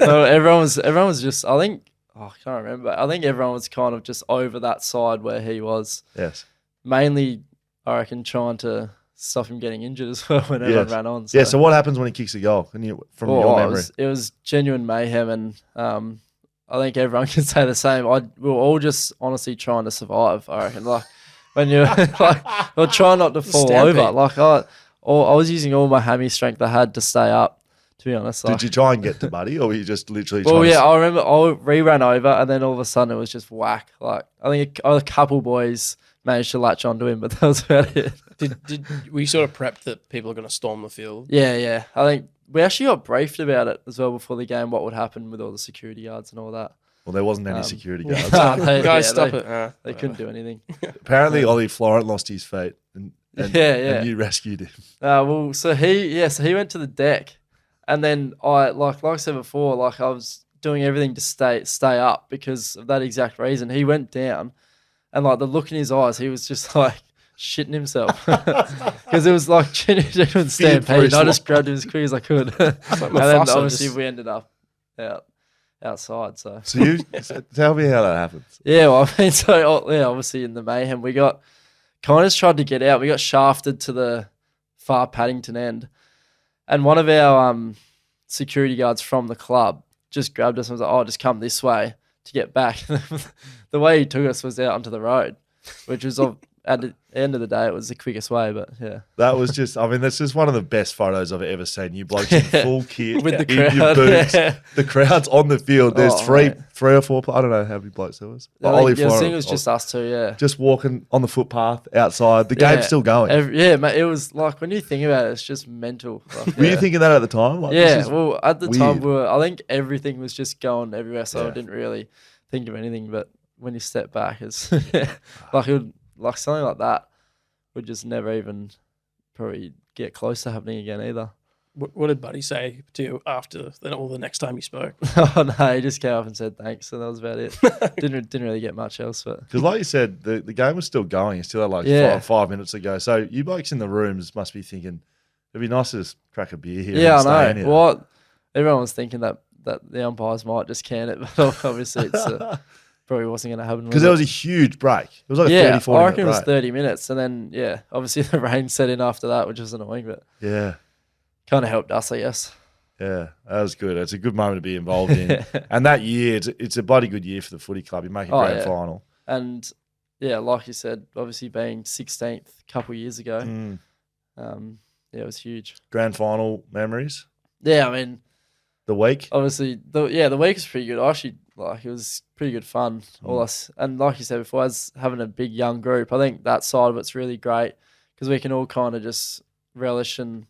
No, everyone was just. I think I can't remember. I think everyone was kind of just over that side where he was. Yes. Mainly, I reckon, trying to stop him getting injured as well when everyone ran on. So. Yeah. So what happens when he kicks a goal? From your memory, it was genuine mayhem, and I think everyone can say the same. We were all just honestly trying to survive. I reckon, like when you're like, or try not to fall over. Like I was using all my hammy strength I had to stay up, to be honest. Did you try and get to Buddy, or were you just literally I remember I re-ran over, and then all of a sudden it was just whack. Like, I think a couple boys managed to latch onto him, but that was about it. Did we sort of prepped that people are going to storm the field? Yeah. I think we actually got briefed about it as well before the game, what would happen with all the security guards and all that. Well, there wasn't any security guards. They couldn't do anything. Apparently, Ollie Florent lost his feet. And you rescued him. So he went to the deck, and then like I said before, like I was doing everything to stay up because of that exact reason. He went down, and like the look in his eyes, he was just like shitting himself because it was like genuine stampede. I just grabbed him as quick as I could, and then obviously we ended up outside. So you tell me how that happens. Yeah, well, I mean, obviously in the mayhem we got. Kind of tried to get out. We got shafted to the far Paddington end. And one of our security guards from the club just grabbed us and was like, oh, just come this way to get back. The way he took us was out onto the road, which was at the end of the day, it was the quickest way, but yeah. That was just, I mean, that's just one of the best photos I've ever seen. You blokes in full kit. With the in crowd. Your boots. Yeah. The crowd's on the field. There's three or four, I don't know how many blokes there was. I think it was just us two, yeah. Just walking on the footpath outside. The game's still going. Mate, it was like, when you think about it, it's just mental. Like, were you thinking that at the time? Like, well, at the time, I think everything was just going everywhere, so I didn't really think of anything, but when you step back, it's like something like that would just never even probably get close to happening again either. What did Buddy say to you after the next time you spoke? Oh no, he just came up and said thanks, and that was about it. didn't really get much else. Because like you said, the game was still going. You still had like 5 minutes ago. So you blokes in the rooms must be thinking, It'd be nice to just crack a beer here. Yeah, and stay I in know. here. Well, everyone was thinking that the umpires might just can it, but obviously it's probably wasn't going to happen. Because there was a huge break. It was like a yeah, 30, 40 I reckon it minute was break. 30 minutes, and then obviously the rain set in after that, which was annoying, but Yeah. kind of helped us, I guess. Yeah, that was good. It's a good moment to be involved in. And that year, it's a bloody good year for the footy club. You make a grand final. And yeah, like you said, obviously being 16th a couple of years ago, it was huge. Grand final memories? Yeah, I mean, the week? Obviously, the week was pretty good. I actually, it was pretty good fun. All us, and like you said before, as having a big young group, I think that side of it's really great because we can all kind of just relish and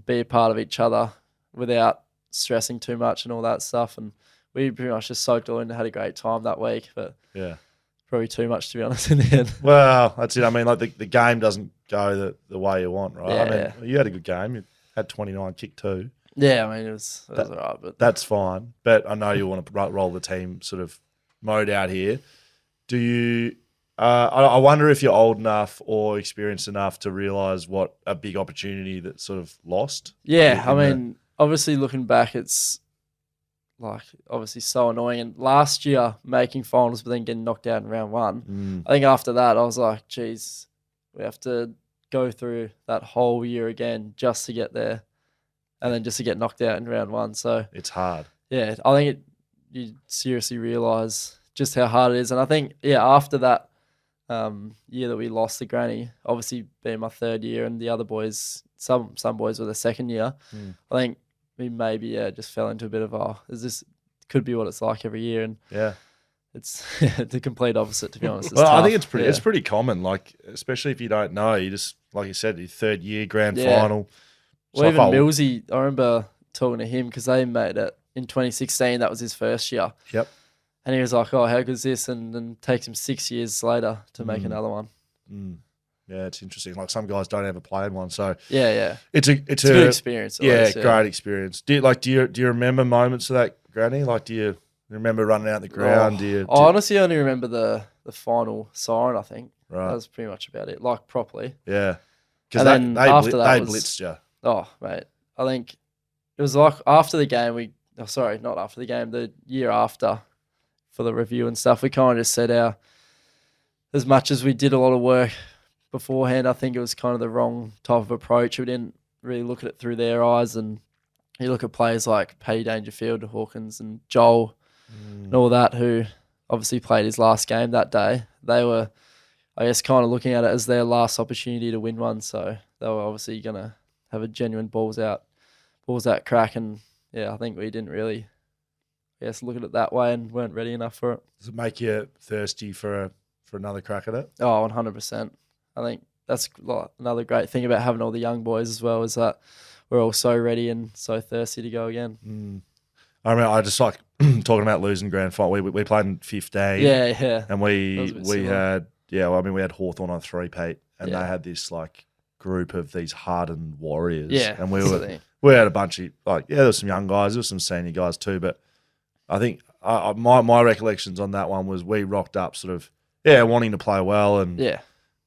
be a part of each other without stressing too much and all that stuff. And we pretty much just soaked all in and had a great time that week. But yeah, probably too much to be honest in the end. Well, that's it. I mean, like the game doesn't go the way you want, right? Yeah, I mean, you had a good game. You had 29, kicked 2. Yeah, I mean, it was all right. But that's fine. But I know you want to roll the team sort of mode out here. Do you I wonder if you're old enough or experienced enough to realise what a big opportunity that sort of lost? Yeah, I mean, obviously looking back, it's obviously so annoying. And last year, making finals but then getting knocked out in round 1, I think after that, I was like, geez, we have to go through that whole year again just to get there. And then just to get knocked out in round 1. So it's hard. Yeah, I think you seriously realise just how hard it is. And I think, after that year that we lost the granny, obviously being my 3rd year and the other boys, some boys were the 2nd year, I think we maybe just fell into a bit of, could be what it's like every year. And it's the complete opposite, to be honest. Well, I think it's pretty common, like, especially if you don't know, you just, like you said, your 3rd year grand final. Well, even Millsy, I remember talking to him because they made it in 2016. That was his 1st year. Yep. And he was like, oh, how good's this? And then takes him 6 years later to make another one. Yeah, it's interesting. Like, some guys don't ever play in one. So yeah. It's a good experience. Great experience. Do you remember moments of that granny? Like, do you remember running out the ground? I honestly only remember the final siren, I think. Right. That was pretty much about it, like properly. Yeah. Because they blitzed you. Oh, mate. I think it was like after the game, not after the game, the year after for the review and stuff, we kind of just said as much as we did a lot of work beforehand, I think it was kind of the wrong type of approach. We didn't really look at it through their eyes. And you look at players like Paddy Dangerfield, Hawkins and Joel and all that, who obviously played his last game that day. They were, I guess, kind of looking at it as their last opportunity to win one. So they were obviously going to have a genuine balls out crack. And I think we didn't really, look at it that way and weren't ready enough for it. Does it make you thirsty for another crack at it? Oh, 100%. I think that's another great thing about having all the young boys as well, is that we're all so ready and so thirsty to go again. I mean, I just like talking about losing grand final. We played in 15. Yeah. And we had we had Hawthorn on 3-peat, and they had this like group of these hardened warriors. Yeah. And we had a bunch of there was some young guys, there was some senior guys too, but I think my recollections on that one was we rocked up sort of wanting to play well and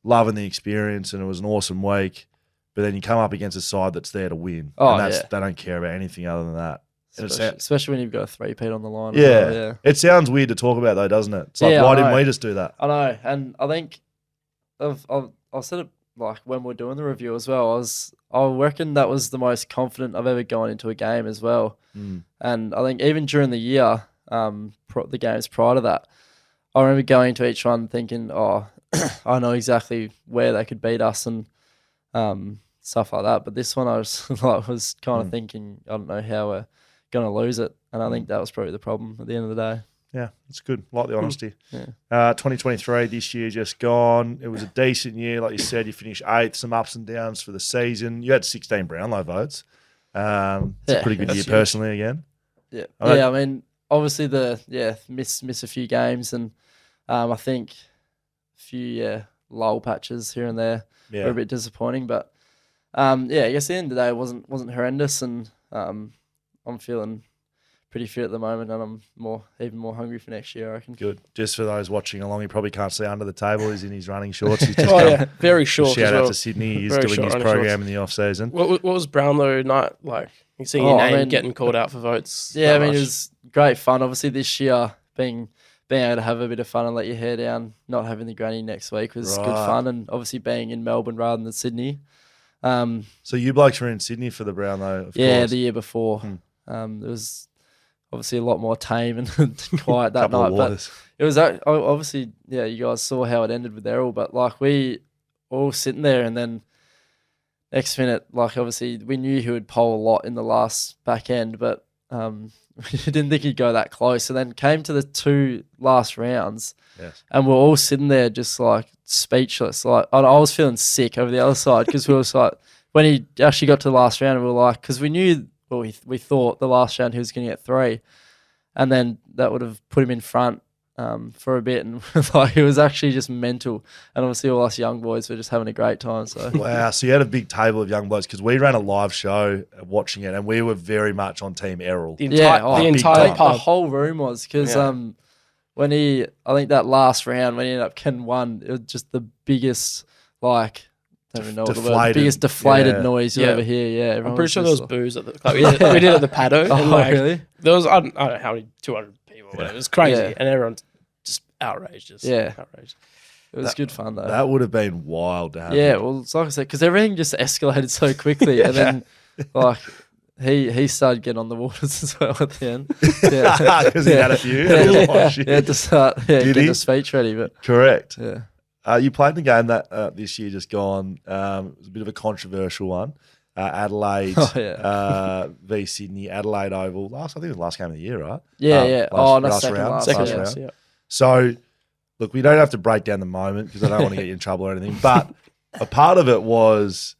loving the experience, and it was an awesome week. But then you come up against a side that's there to win. They don't care about anything other than that. Especially when you've got a 3-peat on the line. Yeah. It sounds weird to talk about though, doesn't it? It's like, why didn't we just do that? I know. And I think I said it like when we were doing the review as well. I reckon that was the most confident I've ever gone into a game as well. And I think even during the year, the games prior to that, I remember going into each one thinking, I know exactly where they could beat us and stuff like that. But this one I was kind of thinking, I don't know how we're going to lose it. And I think that was probably the problem at the end of the day. Yeah, it's good. Like the honesty. Yeah. 2023, this year just gone. It was a decent year. Like you said, you finished 8th, some ups and downs for the season. You had 16 Brownlow votes. It's a pretty good year personally again. Yeah. I mean, obviously miss a few games, and I think a few lull patches here and there were a bit disappointing. But I guess at the end of the day it wasn't horrendous, and I'm feeling pretty fit at the moment, and I'm even more hungry for next year, I reckon. Good. Just for those watching along, you probably can't see under the table. He's in his running shorts. He's just Very short. Shout as out well. to Sydney. He's Very doing short his running program shorts. in the off season. What was Brownlow night like? You see your name getting called out for votes. Yeah, that I mean, much? it was great fun. Obviously, this year, being able to have a bit of fun and let your hair down, not having the granny next week was good Right. fun. And obviously being in Melbourne rather than Sydney. So you blokes were in Sydney for the Brownlow, of Yeah, course. the year before. It was obviously a lot more tame and quiet that Couple night. of But waters. it was obviously, yeah, you guys saw how it ended with Errol. But like we all sitting there, and then next minute, like obviously we knew he would pole a lot in the last back end, but we didn't think he'd go that close. And then came to the 2 last rounds, Yes. and we're all sitting there just like speechless. Like I was feeling sick over the other side because we were just like, when he actually got to the last round, we were like, because we knew, well, we thought the last round he was going to get 3, and then that would have put him in front for a bit, and like it was actually just mental. And obviously all us young boys were just having a great time. So Wow. So you had a big table of young blokes because we ran a live show watching it, and we were very much on Team Errol. The entire big time. pub. the whole room was because Yeah. when I think that last round when he ended up getting 1, it was just the biggest like. I don't even know what the word, Deflated. biggest deflated Yeah. noise you Yeah. ever hear. Yeah, I'm everyone pretty was sure there was just booze at the club. We did it at the paddo. Oh, and like, really? There was, I don't know how many, 200 people. Whatever. It was crazy. Yeah. And everyone's just outraged. Outraged. It was good fun though. That would have been wild to have. Yeah, well, it's like I said, because everything just escalated so quickly, and then like he started getting on the waters as well at the end. Yeah, Because he had a few. Yeah, He was like, yeah. shit. He had to start Did getting he? a speech ready, but Correct. yeah. You played the game that this year just gone. It was a bit of a controversial one. Adelaide Oh, yeah. v Sydney, Adelaide Oval. I think it was the last game of the year, right? Yeah, Um, yeah. last- No, last second round, last. Second last yeah. round. round. Yeah. So, look, we don't have to break down the moment because I don't want to get you in trouble or anything. But a part of it was,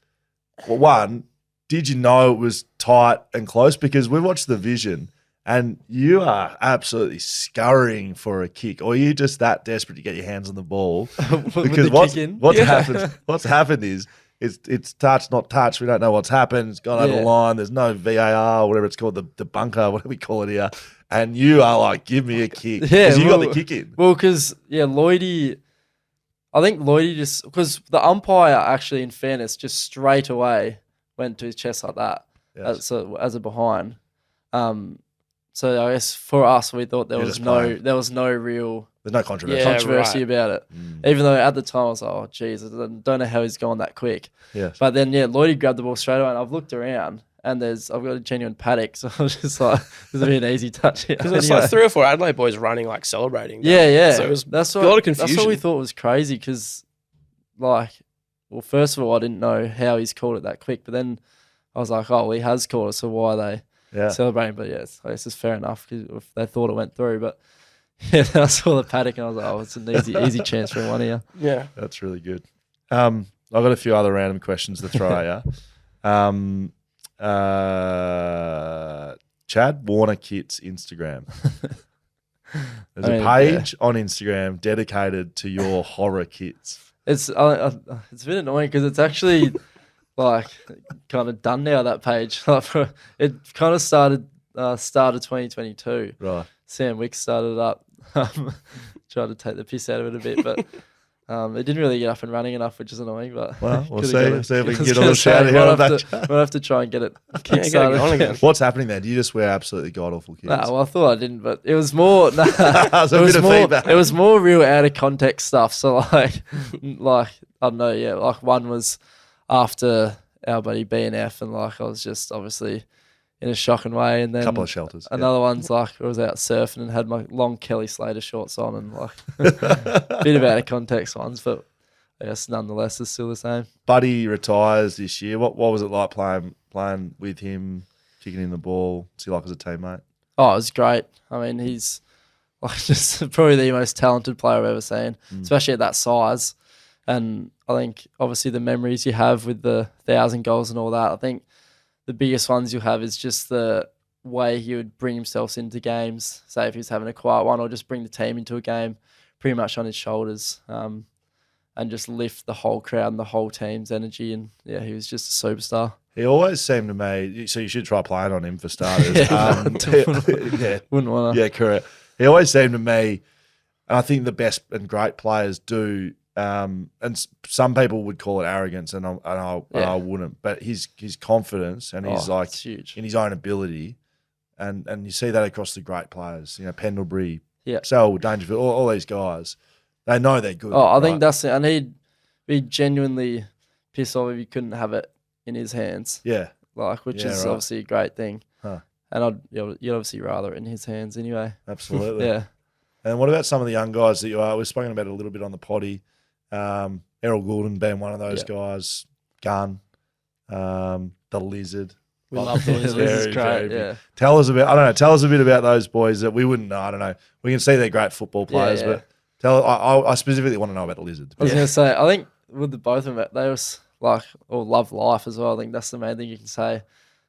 well, one, did you know it was tight and close? Because we watched the vision and you are absolutely scurrying for a kick, or are you just that desperate to get your hands on the ball? With Because the what's, kick in. what's Yeah. happened is it's touch, not touch. We don't know what's happened. It's gone over the Yeah. line. There's no VAR or whatever it's called, the bunker, whatever we call it here. And you are like, give me a kick. Yeah, Because you got well- the kick in. Well, because Lloydie, I think Lloydie just because the umpire actually, in fairness, just straight away went to his chest like that Yes. as a behind. So I guess for us, we thought there You're was just playing. no real There's no controversy. Yeah. controversy right. about it. Mm. Even though at the time I was like, oh geez, I don't know how he's gone that quick. Yes. But then Lloydie grabbed the ball straight away, and I've looked around. And I've got a genuine paddock, so I was just like, this will be an easy touch here. Because there's Anyway. like 3 or 4 Adelaide boys running, like celebrating. Yeah. So it was that's a lot of That's what we confusion. thought was crazy because, like, well, first of all, I didn't know how he's called it that quick, but then I was like, oh, well, he has called it, so why are they Yeah. celebrating? But yes, I guess it's fair enough because if they thought it went through. But yeah, then I saw the paddock and I was like, oh, it's an easy chance for one here. Yeah. That's really good. I've got a few other random questions to throw at you. Chad Warner Kit's Instagram. There's a page on Instagram dedicated to your horror kits. It's a bit annoying because it's actually like kind of done now. That page, it kind of started 2022. Right. Sam Wicks started it up, tried to take the piss out of it a bit, but it didn't really get up and running enough, which is annoying. But Well, we'll could've got it. see if we I can was get gonna on a say, shout here on might have that. to- Might have to try and get it Yeah, get it kickstarted going again. again. What's happening there? Do you just wear absolutely god awful kits? Nah, well, I thought I didn't, but it was more. Nah, So a it was bit of more. feedback. It was more real out of context stuff. So like I don't know. Yeah, like one was after our buddy BNF, and like I was just obviously in a shocking way, and then Couple of shelters. yeah. another one's like I was out surfing and had my long Kelly Slater shorts on, and like bit of out of context ones, but I guess nonetheless it's still the same. Buddy retires this year. What was it like playing with him, kicking in the ball? What's he like as a teammate? Oh, it was great. I mean, he's like just probably the most talented player I've ever seen, especially at that size. And I think obviously the memories you have with the 1,000 goals and all that, I think the biggest ones you have is just the way he would bring himself into games. Say if he was having a quiet one, or just bring the team into a game pretty much on his shoulders. and just lift the whole crowd and the whole team's energy. And yeah, he was just a superstar. He always seemed to me, so you should try playing on him for starters. Yeah, Wouldn't want to. yeah, correct. He always seemed to me, and I think the best and great players do, and some people would call it arrogance, and I wouldn't. But his confidence and his it's huge. in his own ability, and you see that across the great players. You know, Pendlebury, Yeah. Sell, Dangerfield, all these guys, they know they're good. I think right? that's it. And he'd be genuinely pissed off if he couldn't have it in his hands, Yeah, which Yeah, is right. obviously a great thing. Huh. And you'd obviously rather it in his hands anyway. absolutely. Yeah. And what about some of the young guys that you are? We've spoken about it a little bit on the potty. Errol Goulden being one of those guys. Gunn, the Lizard. We love the Lizard. This is Very great. big. Yeah. Tell us a bit about those boys that we wouldn't know. I don't know. We can see they're great football players, Yeah. but I specifically want to know about the Lizard. I was going to say, I think with the both of them, they was love life as well. I think that's the main thing you can say.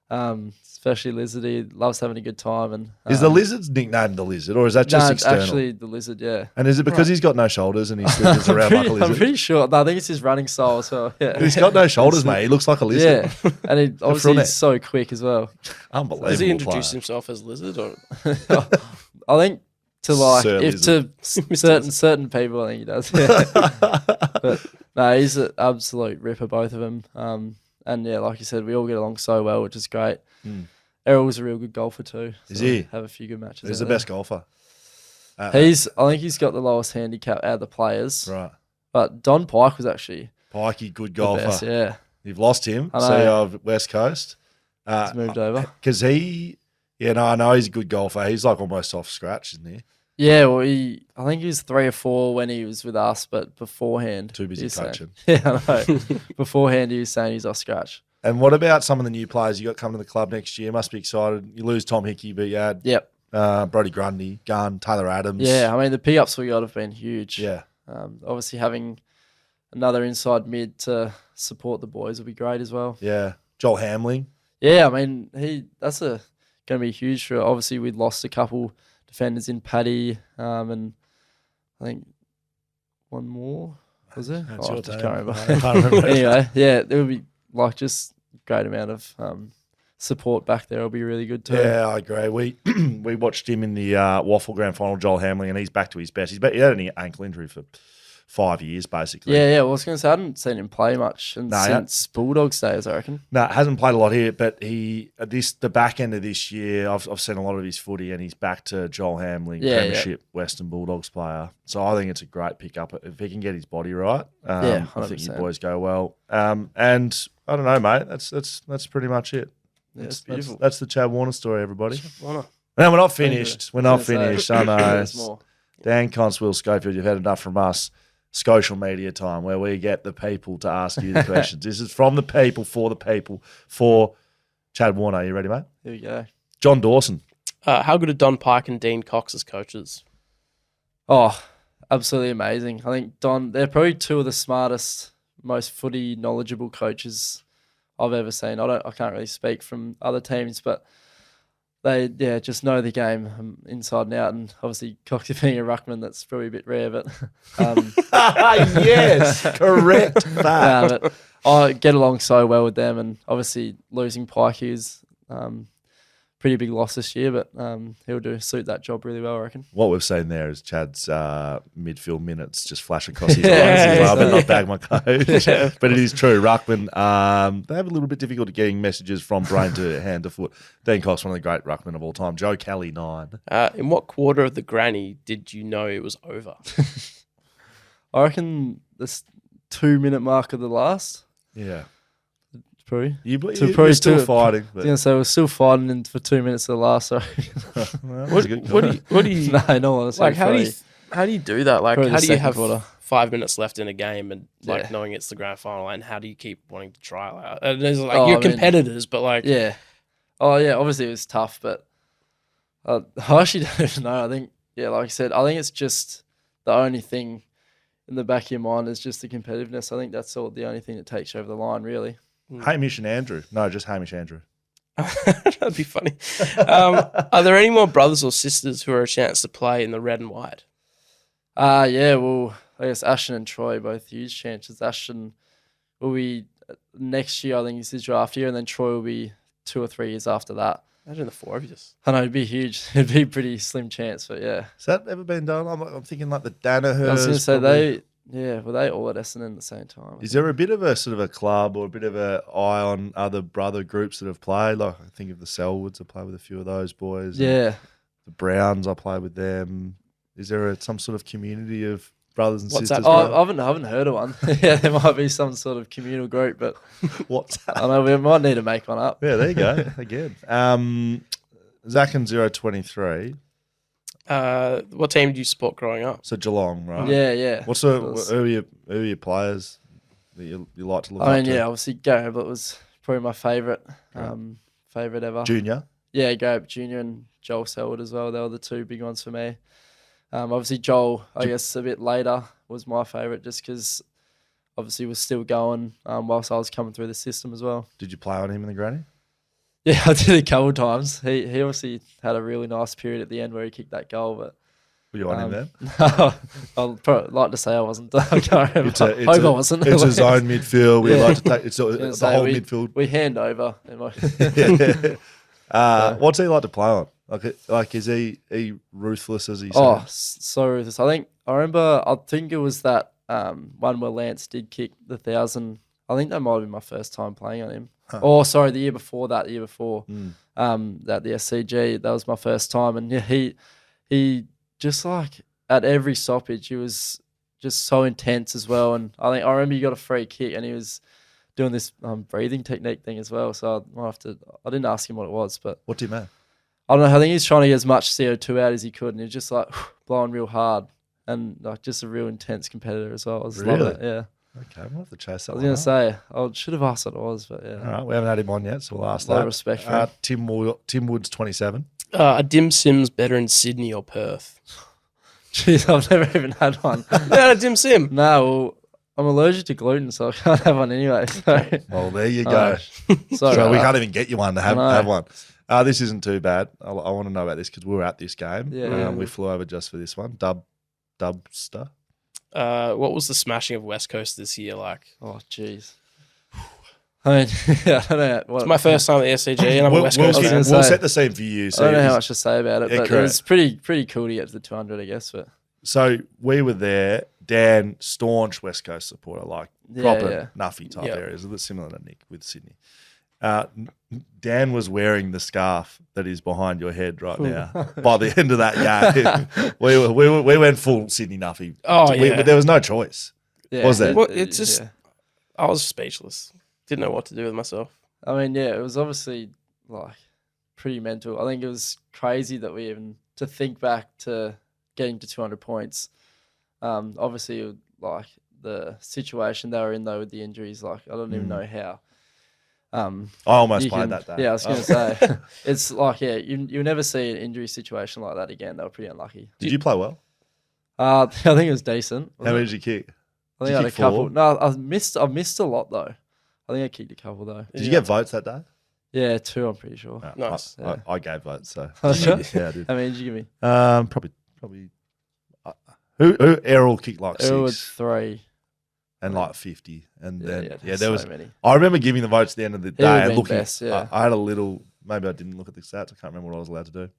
Especially Lizard, he loves having a good time. And Is the Lizard's nicknamed the Lizard, or is that just no, external? it's actually the Lizard, yeah. And is it because he's got no shoulders and he slithers around like a I'm lizard? pretty sure. No, I think it's his running style as well. Yeah. He's got no shoulders, mate. He looks like a lizard. Yeah, and he obviously front he's so quick as well. Unbelievable. Does he introduce player. himself as Lizard or I think to Sir to certain people, I think he does. Yeah. But no, he's an absolute ripper, both of them. And yeah, like you said, we all get along so well, which is great. Mm. Errol's a real good golfer too. Is he? Have a few good matches. He's out the best golfer. there. I think he's got the lowest handicap out of the players. Right. But Don Pike was actually Pikey, good the golfer. best, yeah. You've lost him, I know. CEO of West Coast. He's moved over. Because I know he's a good golfer. He's like almost off scratch, isn't he? Yeah, well, I think he was 3 or 4 when he was with us, but beforehand, Too busy he was saying- coaching. Yeah, I know. Beforehand, he was saying he's off scratch. And what about some of the new players you got coming to the club next year? Must be excited. You lose Tom Hickey, but you had Yep. Brody Grundy, Gunn, Taylor Adams. Yeah, I mean the pickups we got have been huge. Yeah. Obviously having another inside mid to support the boys will be great as well. Yeah. Joel Hamling. Yeah, I mean that's going to be huge for. Obviously we'd lost a couple defenders in Paddy, and I think one more was there. That's I your just team. can't remember. I can't remember. Anyway, yeah, there would be like just great amount of support back there. Will be really good too. Yeah, I agree. We watched him in the Waffle Grand Final, Joel Hamling, and he's back to his best. He had an ankle injury for 5 years, basically. Yeah. Well, I was going to say I hadn't seen him play much since Bulldogs days, I reckon. No, hasn't played a lot here, but the back end of this year, I've seen a lot of his footy, and he's back to Joel Hamling, Premiership Western Bulldogs player. So I think it's a great pickup if he can get his body right. I think you 100%. boys go well. And I don't know, mate. That's pretty much it. Yeah, it's beautiful. That's the Chad Warner story, everybody. Warner? No, we're not finished. We're not finished. I know. There's more. Dan Const, Will Schofield, you've had enough from us. Social media time, where we get the people to ask you the questions. This is from the people, for the people, for Chad Warner. Are you ready, mate? Here we go. John Dawson. How good are Don Pike and Dean Cox as coaches? Oh, absolutely amazing. I think they're probably two of the smartest, most footy knowledgeable coaches I've ever seen. I can't really speak from other teams, but they just know the game inside and out. And obviously, Coxie being a ruckman, that's probably a bit rare, but Yes, correct fact. but I get along so well with them. And obviously, losing Pike is pretty big loss this year, but he'll suit that job really well, I reckon. What we've seen there is Chad's midfield minutes just flash across his Yeah, eyes. I better yeah. not bag my coach. But it is true. Ruckman, they have a little bit difficult getting messages from brain to hand to foot. Dean Cox, one of the great ruckmen of all time. Joe Kelly, 9. In what quarter of the granny did you know it was over? I reckon this 2-minute mark of the last. Yeah. Probably. You're still fighting. I was But, going to say we're still fighting for 2 minutes of the last. So well, What do you no, no, honestly, like? How do you do that? Like, Probably how the do you second have quarter. 5 minutes left in a game and like Yeah. knowing it's the grand final, and how do you keep wanting to trial out? And there's like Oh, you're I mean, competitors, but like Yeah. Oh, yeah. Obviously, it was tough, but I actually don't even know. I think, like I said, I think it's just the only thing in the back of your mind is just the competitiveness. I think that's the only thing that takes you over the line, really. Hamish and Andrew. No, just Hamish Andrew. that'd be funny. Are there any more brothers or sisters who are a chance to play in the red and white? Yeah. Well, I guess Ashton and Troy both huge chances. Ashton will be next year, I think is his draft year, and then Troy will be 2 or 3 years after that. Imagine the 4 of you just. I know, it'd be huge. It'd be a pretty slim chance, but yeah. Has that ever been done? I'm thinking like the Danaher. I was going to say were they all at Essendon at the same time? Is there a bit of a sort of a club or a bit of an eye on other brother groups that have played? Like I think of the Selwoods, I played with a few of those boys. Yeah. The Browns, I played with them. Is there some sort of community of brothers and What's sisters? that? Oh, I haven't heard of one. Yeah, there might be some sort of communal group, but What's that? I know we might need to make one up. Yeah, there you go. Again. Zach and 023. What team do you support growing up? So Geelong, right? Yeah. What's who are your players that you like to look I mean, up to? yeah, obviously Gary Ablett was probably my favourite, favourite ever. Junior. Yeah, Gary Ablett Jr. and Joel Selwood as well. They were the 2 big ones for me. Obviously Joel, I guess a bit later, was my favourite just because obviously was still going whilst I was coming through the system as well. Did you play on him in the granny? Yeah, I did a couple of times. He obviously had a really nice period at the end where he kicked that goal, but Were you on him then? no, I'd probably like to say I wasn't. I can't remember. Hope I wasn't. It's a zone midfield. We Yeah. like to take it's the whole midfield. We hand over. What's he like to play on? Like is he ruthless as he says? Oh, so ruthless. I think it was that one where Lance did kick the 1,000. I think that might have been my first time playing on him. Huh. Oh, sorry, the year before, that the SCG, that was my first time. And yeah, he just like at every stoppage, he was just so intense as well. And I remember he got a free kick and he was doing this breathing technique thing as well. So I didn't ask him what it was, but What do you mean? I don't know. I think he's trying to get as much CO2 out as he could, and he was just like blowing real hard and like just a real intense competitor as well. I was loving it. Yeah. Okay, we'll have to chase that. I was going to say, I should have asked what it was, but yeah. All right, we haven't had him on yet, so we'll ask A lot that. of respect for him. Tim Woods, 27. Are Dim Sims better in Sydney or Perth? Jeez, I've never even had one. Yeah, Dim Sim. No, well, I'm allergic to gluten, so I can't have one anyway. So, Well, there you go. sorry, So we about can't even get you one to have I know. have one. This isn't too bad. I want to know about this because we were at this game. Yeah. We flew over just for this one. Dubster. What was the smashing of West Coast this year like? that. Oh, jeez. I mean, yeah, I don't know. It's my first time at the SCG, and I'm a West Coast I was fan. gonna We'll say- set the scene for you. I So, don't know how much to say about it, Yeah, but it correct. was pretty cool to get to the 200, I guess. But so we were there. Dan, staunch West Coast supporter, like Yeah, proper yeah. nuffy type Yeah. areas, a bit similar to Nick with Sydney. Dan was wearing the scarf that is behind your head right now. By the end of that game, we went full Sydney nuffy. Oh, yeah. There was no choice. yeah, Was there? Well, it's just- yeah. I was speechless. Didn't know what to do with myself. I mean, yeah, it was obviously like pretty mental. I think it was crazy that we even to think back to getting to 200 points. Obviously, it, like the situation they were in though with the injuries, like I don't even know how. I almost You played can- that day. Yeah, I was going to say it's like you'll never see an injury situation like that again. They were pretty unlucky. Did you play well? I think it was decent. How many did you kick? I did think you I had a kick 4? couple. No, I missed a lot though. I think I kicked a couple though. Did you get votes that day? Yeah, 2. I'm pretty sure. No, Nice. I gave votes. So Oh, sure? yeah, I did. How many did you give me? Probably. Who Errol kicked like It was 6 3. and like 50, and then there so was. many. I remember giving the votes at the end of the would've day and been looking. best, yeah. I had a little. Maybe I didn't look at the stats. I can't remember what I was allowed to do.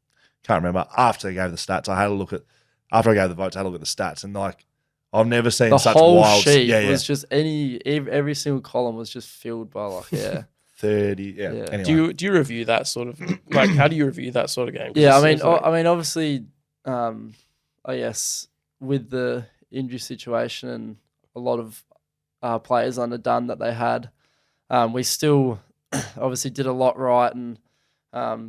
Can't remember. After I gave the stats, I had a look at. After I gave the votes, I had a look at the stats, and like I've never seen The such whole wild. sheet Yeah, was just every single column was just filled by like 30. Yeah. Yeah. Anyway. Do you review that sort of like? How do you review that sort of game? 'Cause yeah. it seems like- I mean, obviously, I guess with the injury situation and a lot of players underdone that they had, we still obviously did a lot right and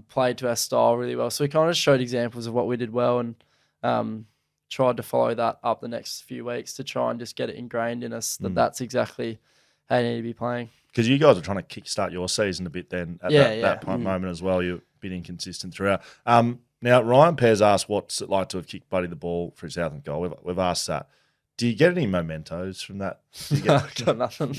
played to our style really well. So we kind of showed examples of what we did well and tried to follow that up the next few weeks to try and just get it ingrained in us that that's exactly how you need to be playing. Because you guys were trying to kickstart your season a bit then at that moment as well. You've been inconsistent throughout. Now, Ryan Pears asked what's it like to have kicked Buddy the ball for his Southern goal. We've asked that. Do you get any mementos from that? Do you Got nothing.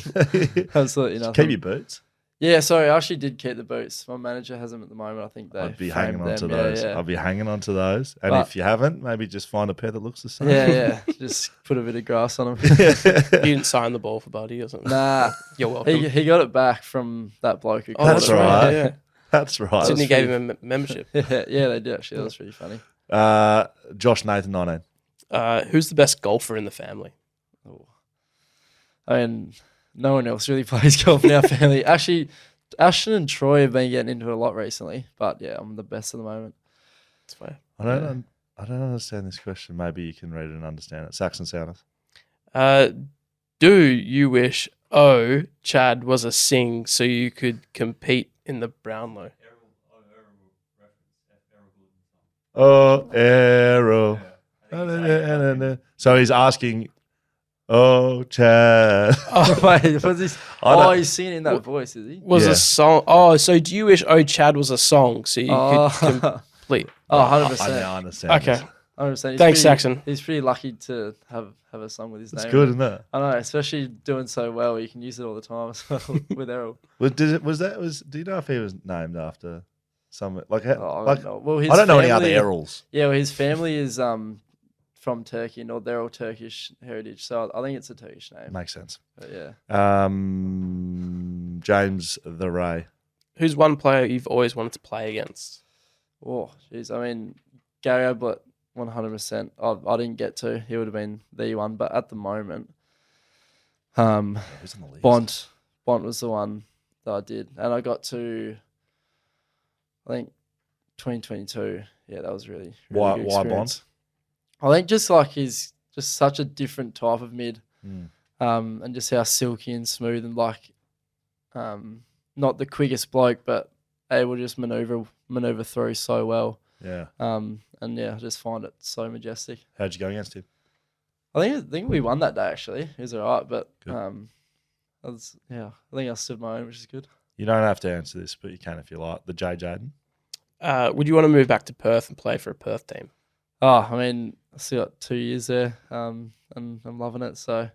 Absolutely nothing. Keep your boots. Yeah, sorry, I actually did keep the boots. My manager has them at the moment. I think they I'd be framed hanging on to them. those. Yeah, I'd be hanging on to those. And But- if you haven't, maybe just find a pair that looks the same. yeah. Just put a bit of grass on them. You didn't sign the ball for Buddy or something. Nah, You're welcome. he got it back from that bloke who Oh, caught That's it. right. Yeah. That's right. Sydney was gave him a membership. Yeah, they did actually. That was pretty funny. Josh Nathan 19. Who's the best golfer in the family? Oh. I mean, no one else really plays golf in our family. Actually, Ashton and Troy have been getting into it a lot recently. But yeah, I'm the best at the moment. That's fair. I don't understand this question. Maybe you can read it and understand it. Saxon Sounders. Do you wish Chad was a sing so you could compete in the Brownlow? Oh, arrow. So he's asking, oh, Chad. Oh, wait, what's this? I don't- He's singing in that voice, is he? Was Yeah. a song? Oh, so do you wish Chad was a song so you could complete? Oh, I 100%. now understand. Okay. this. 100%. He's Thanks, pretty- Saxon. He's pretty lucky to have a song with his It's name. good, in it. isn't it? I know, especially doing so well, you can use it all the time as well with Errol. Do you know if he was named after some like Oh, I like don't know. Well, his I don't know any other family- Errols. Yeah, well, his family is from Turkey, and they're all Turkish heritage, so I think it's a Turkish name. Makes sense. But yeah, James the Ray. Who's one player you've always wanted to play against? oh jeez, I mean Gary Ablett, 100%. I didn't get to. He would have been the one, but at the moment, Who's on the list? Bont was the one that I did, and I got to, I think, 2022. Yeah, that was really Why good Bont? experience. I think just like he's just such a different type of mid, Mm. and just how silky and smooth and like, not the quickest bloke, but able to just maneuver through so well. Yeah. And yeah, I just find it so majestic. How'd you go against him? I think we won that day actually. It was alright, but Good. I think I stood my own, which is good. You don't have to answer this, but you can if you like. The J. Jaden. Would you want to move back to Perth and play for a Perth team? Oh, I mean, I still got 2 years there, and I'm loving it. So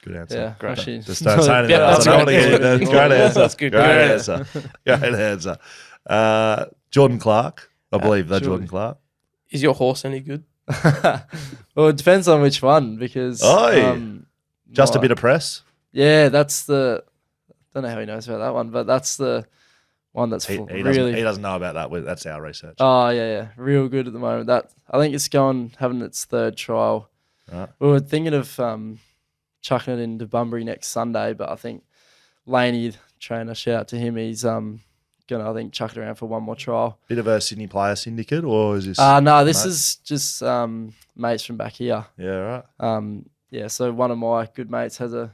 Good answer. yeah, Great. actually, Just don't say anything Yeah, else. that's I don't good. want to hear that. Yeah. Great answer. That's good. Great Great answer. Great answer. Jordan Clark. I believe that surely. Jordan Clark. Is your horse any good? well, it depends on which one because Just a my- bit of press. Yeah, that's the. Don't know how he knows about that one, but that's the one that's He really. doesn't know about that. That's our research. Oh yeah, real good at the moment. That I think it's having its third trial. Right. We were thinking of chucking it into Bunbury next Sunday, but I think Laney, trainer, shout out to him. He's gonna, I think, chuck it around for one more trial. Bit of a Sydney player syndicate, or is this? No, this mate? is just mates from back here. Yeah, right. Yeah, so one of my good mates has a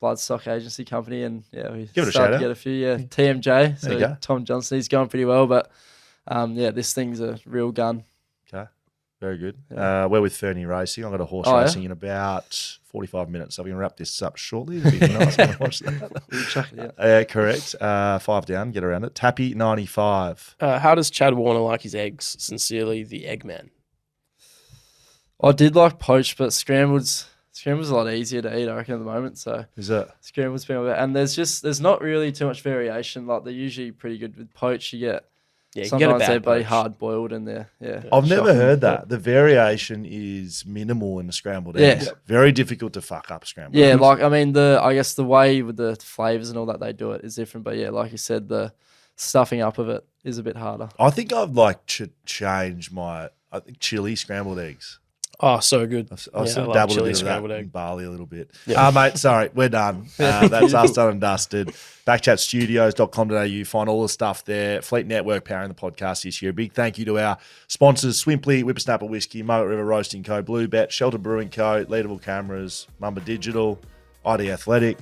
bloodstock agency company, and yeah, we Give it a started shout to out. get a few. Yeah, TMJ. There you So go. Tom Johnson, he's going pretty well, but yeah, this thing's a real gun. Okay, very good. Yeah. We're with Fernie Racing. I've got a horse Oh, yeah? racing in about 45 minutes. So we can wrap this up shortly. It'd be nice to watch that. We'll chuck it out. Correct. 5 down. Get around it. Tappy 95. How does Chad Warner like his eggs? Sincerely, the Eggman. I did like poached, but scrambled's a lot easier to eat, I reckon, at the moment. So Is it? scrambled's been about, and there's not really too much variation. Like they're usually pretty good with poached. You get Yeah, you can get a sometimes bad they're bloody poach. hard boiled and they're I've never shocking. heard that. The variation is minimal in the scrambled Yeah. eggs. Very difficult to fuck up scrambled Yeah, eggs. like I mean I guess the way with the flavors and all that they do it is different. But yeah, like you said, the stuffing up of it is a bit harder. I think I've changed my chili scrambled eggs. Oh, so good. I've Yeah, sort I of love dabbled a chili bit of that scrambled in egg. barley a little bit. Yeah. Mate, sorry, we're done. That's us done and dusted. BackChatStudios.com.au. Find all the stuff there. Fleet Network powering the podcast this year. A big thank you to our sponsors, Swimply, Whippersnapper Whisky, Margaret River Roasting Co, BlueBet, Shelter Brewing Co, Leadable Cameras, Mumba Digital, ID Athletic.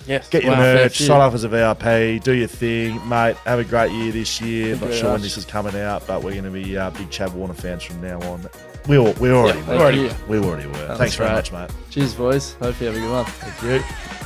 Yes. Get your Wow. merch, fair sign up as a VIP, do your thing, mate. Have a great year this year. Thank you Not very sure when much. this is coming out, but we're going to be big Chad Warner fans from now on. We already Yeah, were. Thank you. We already were. That's Thanks very right. much, mate. Cheers, boys. Hope you have a good one. Thank you.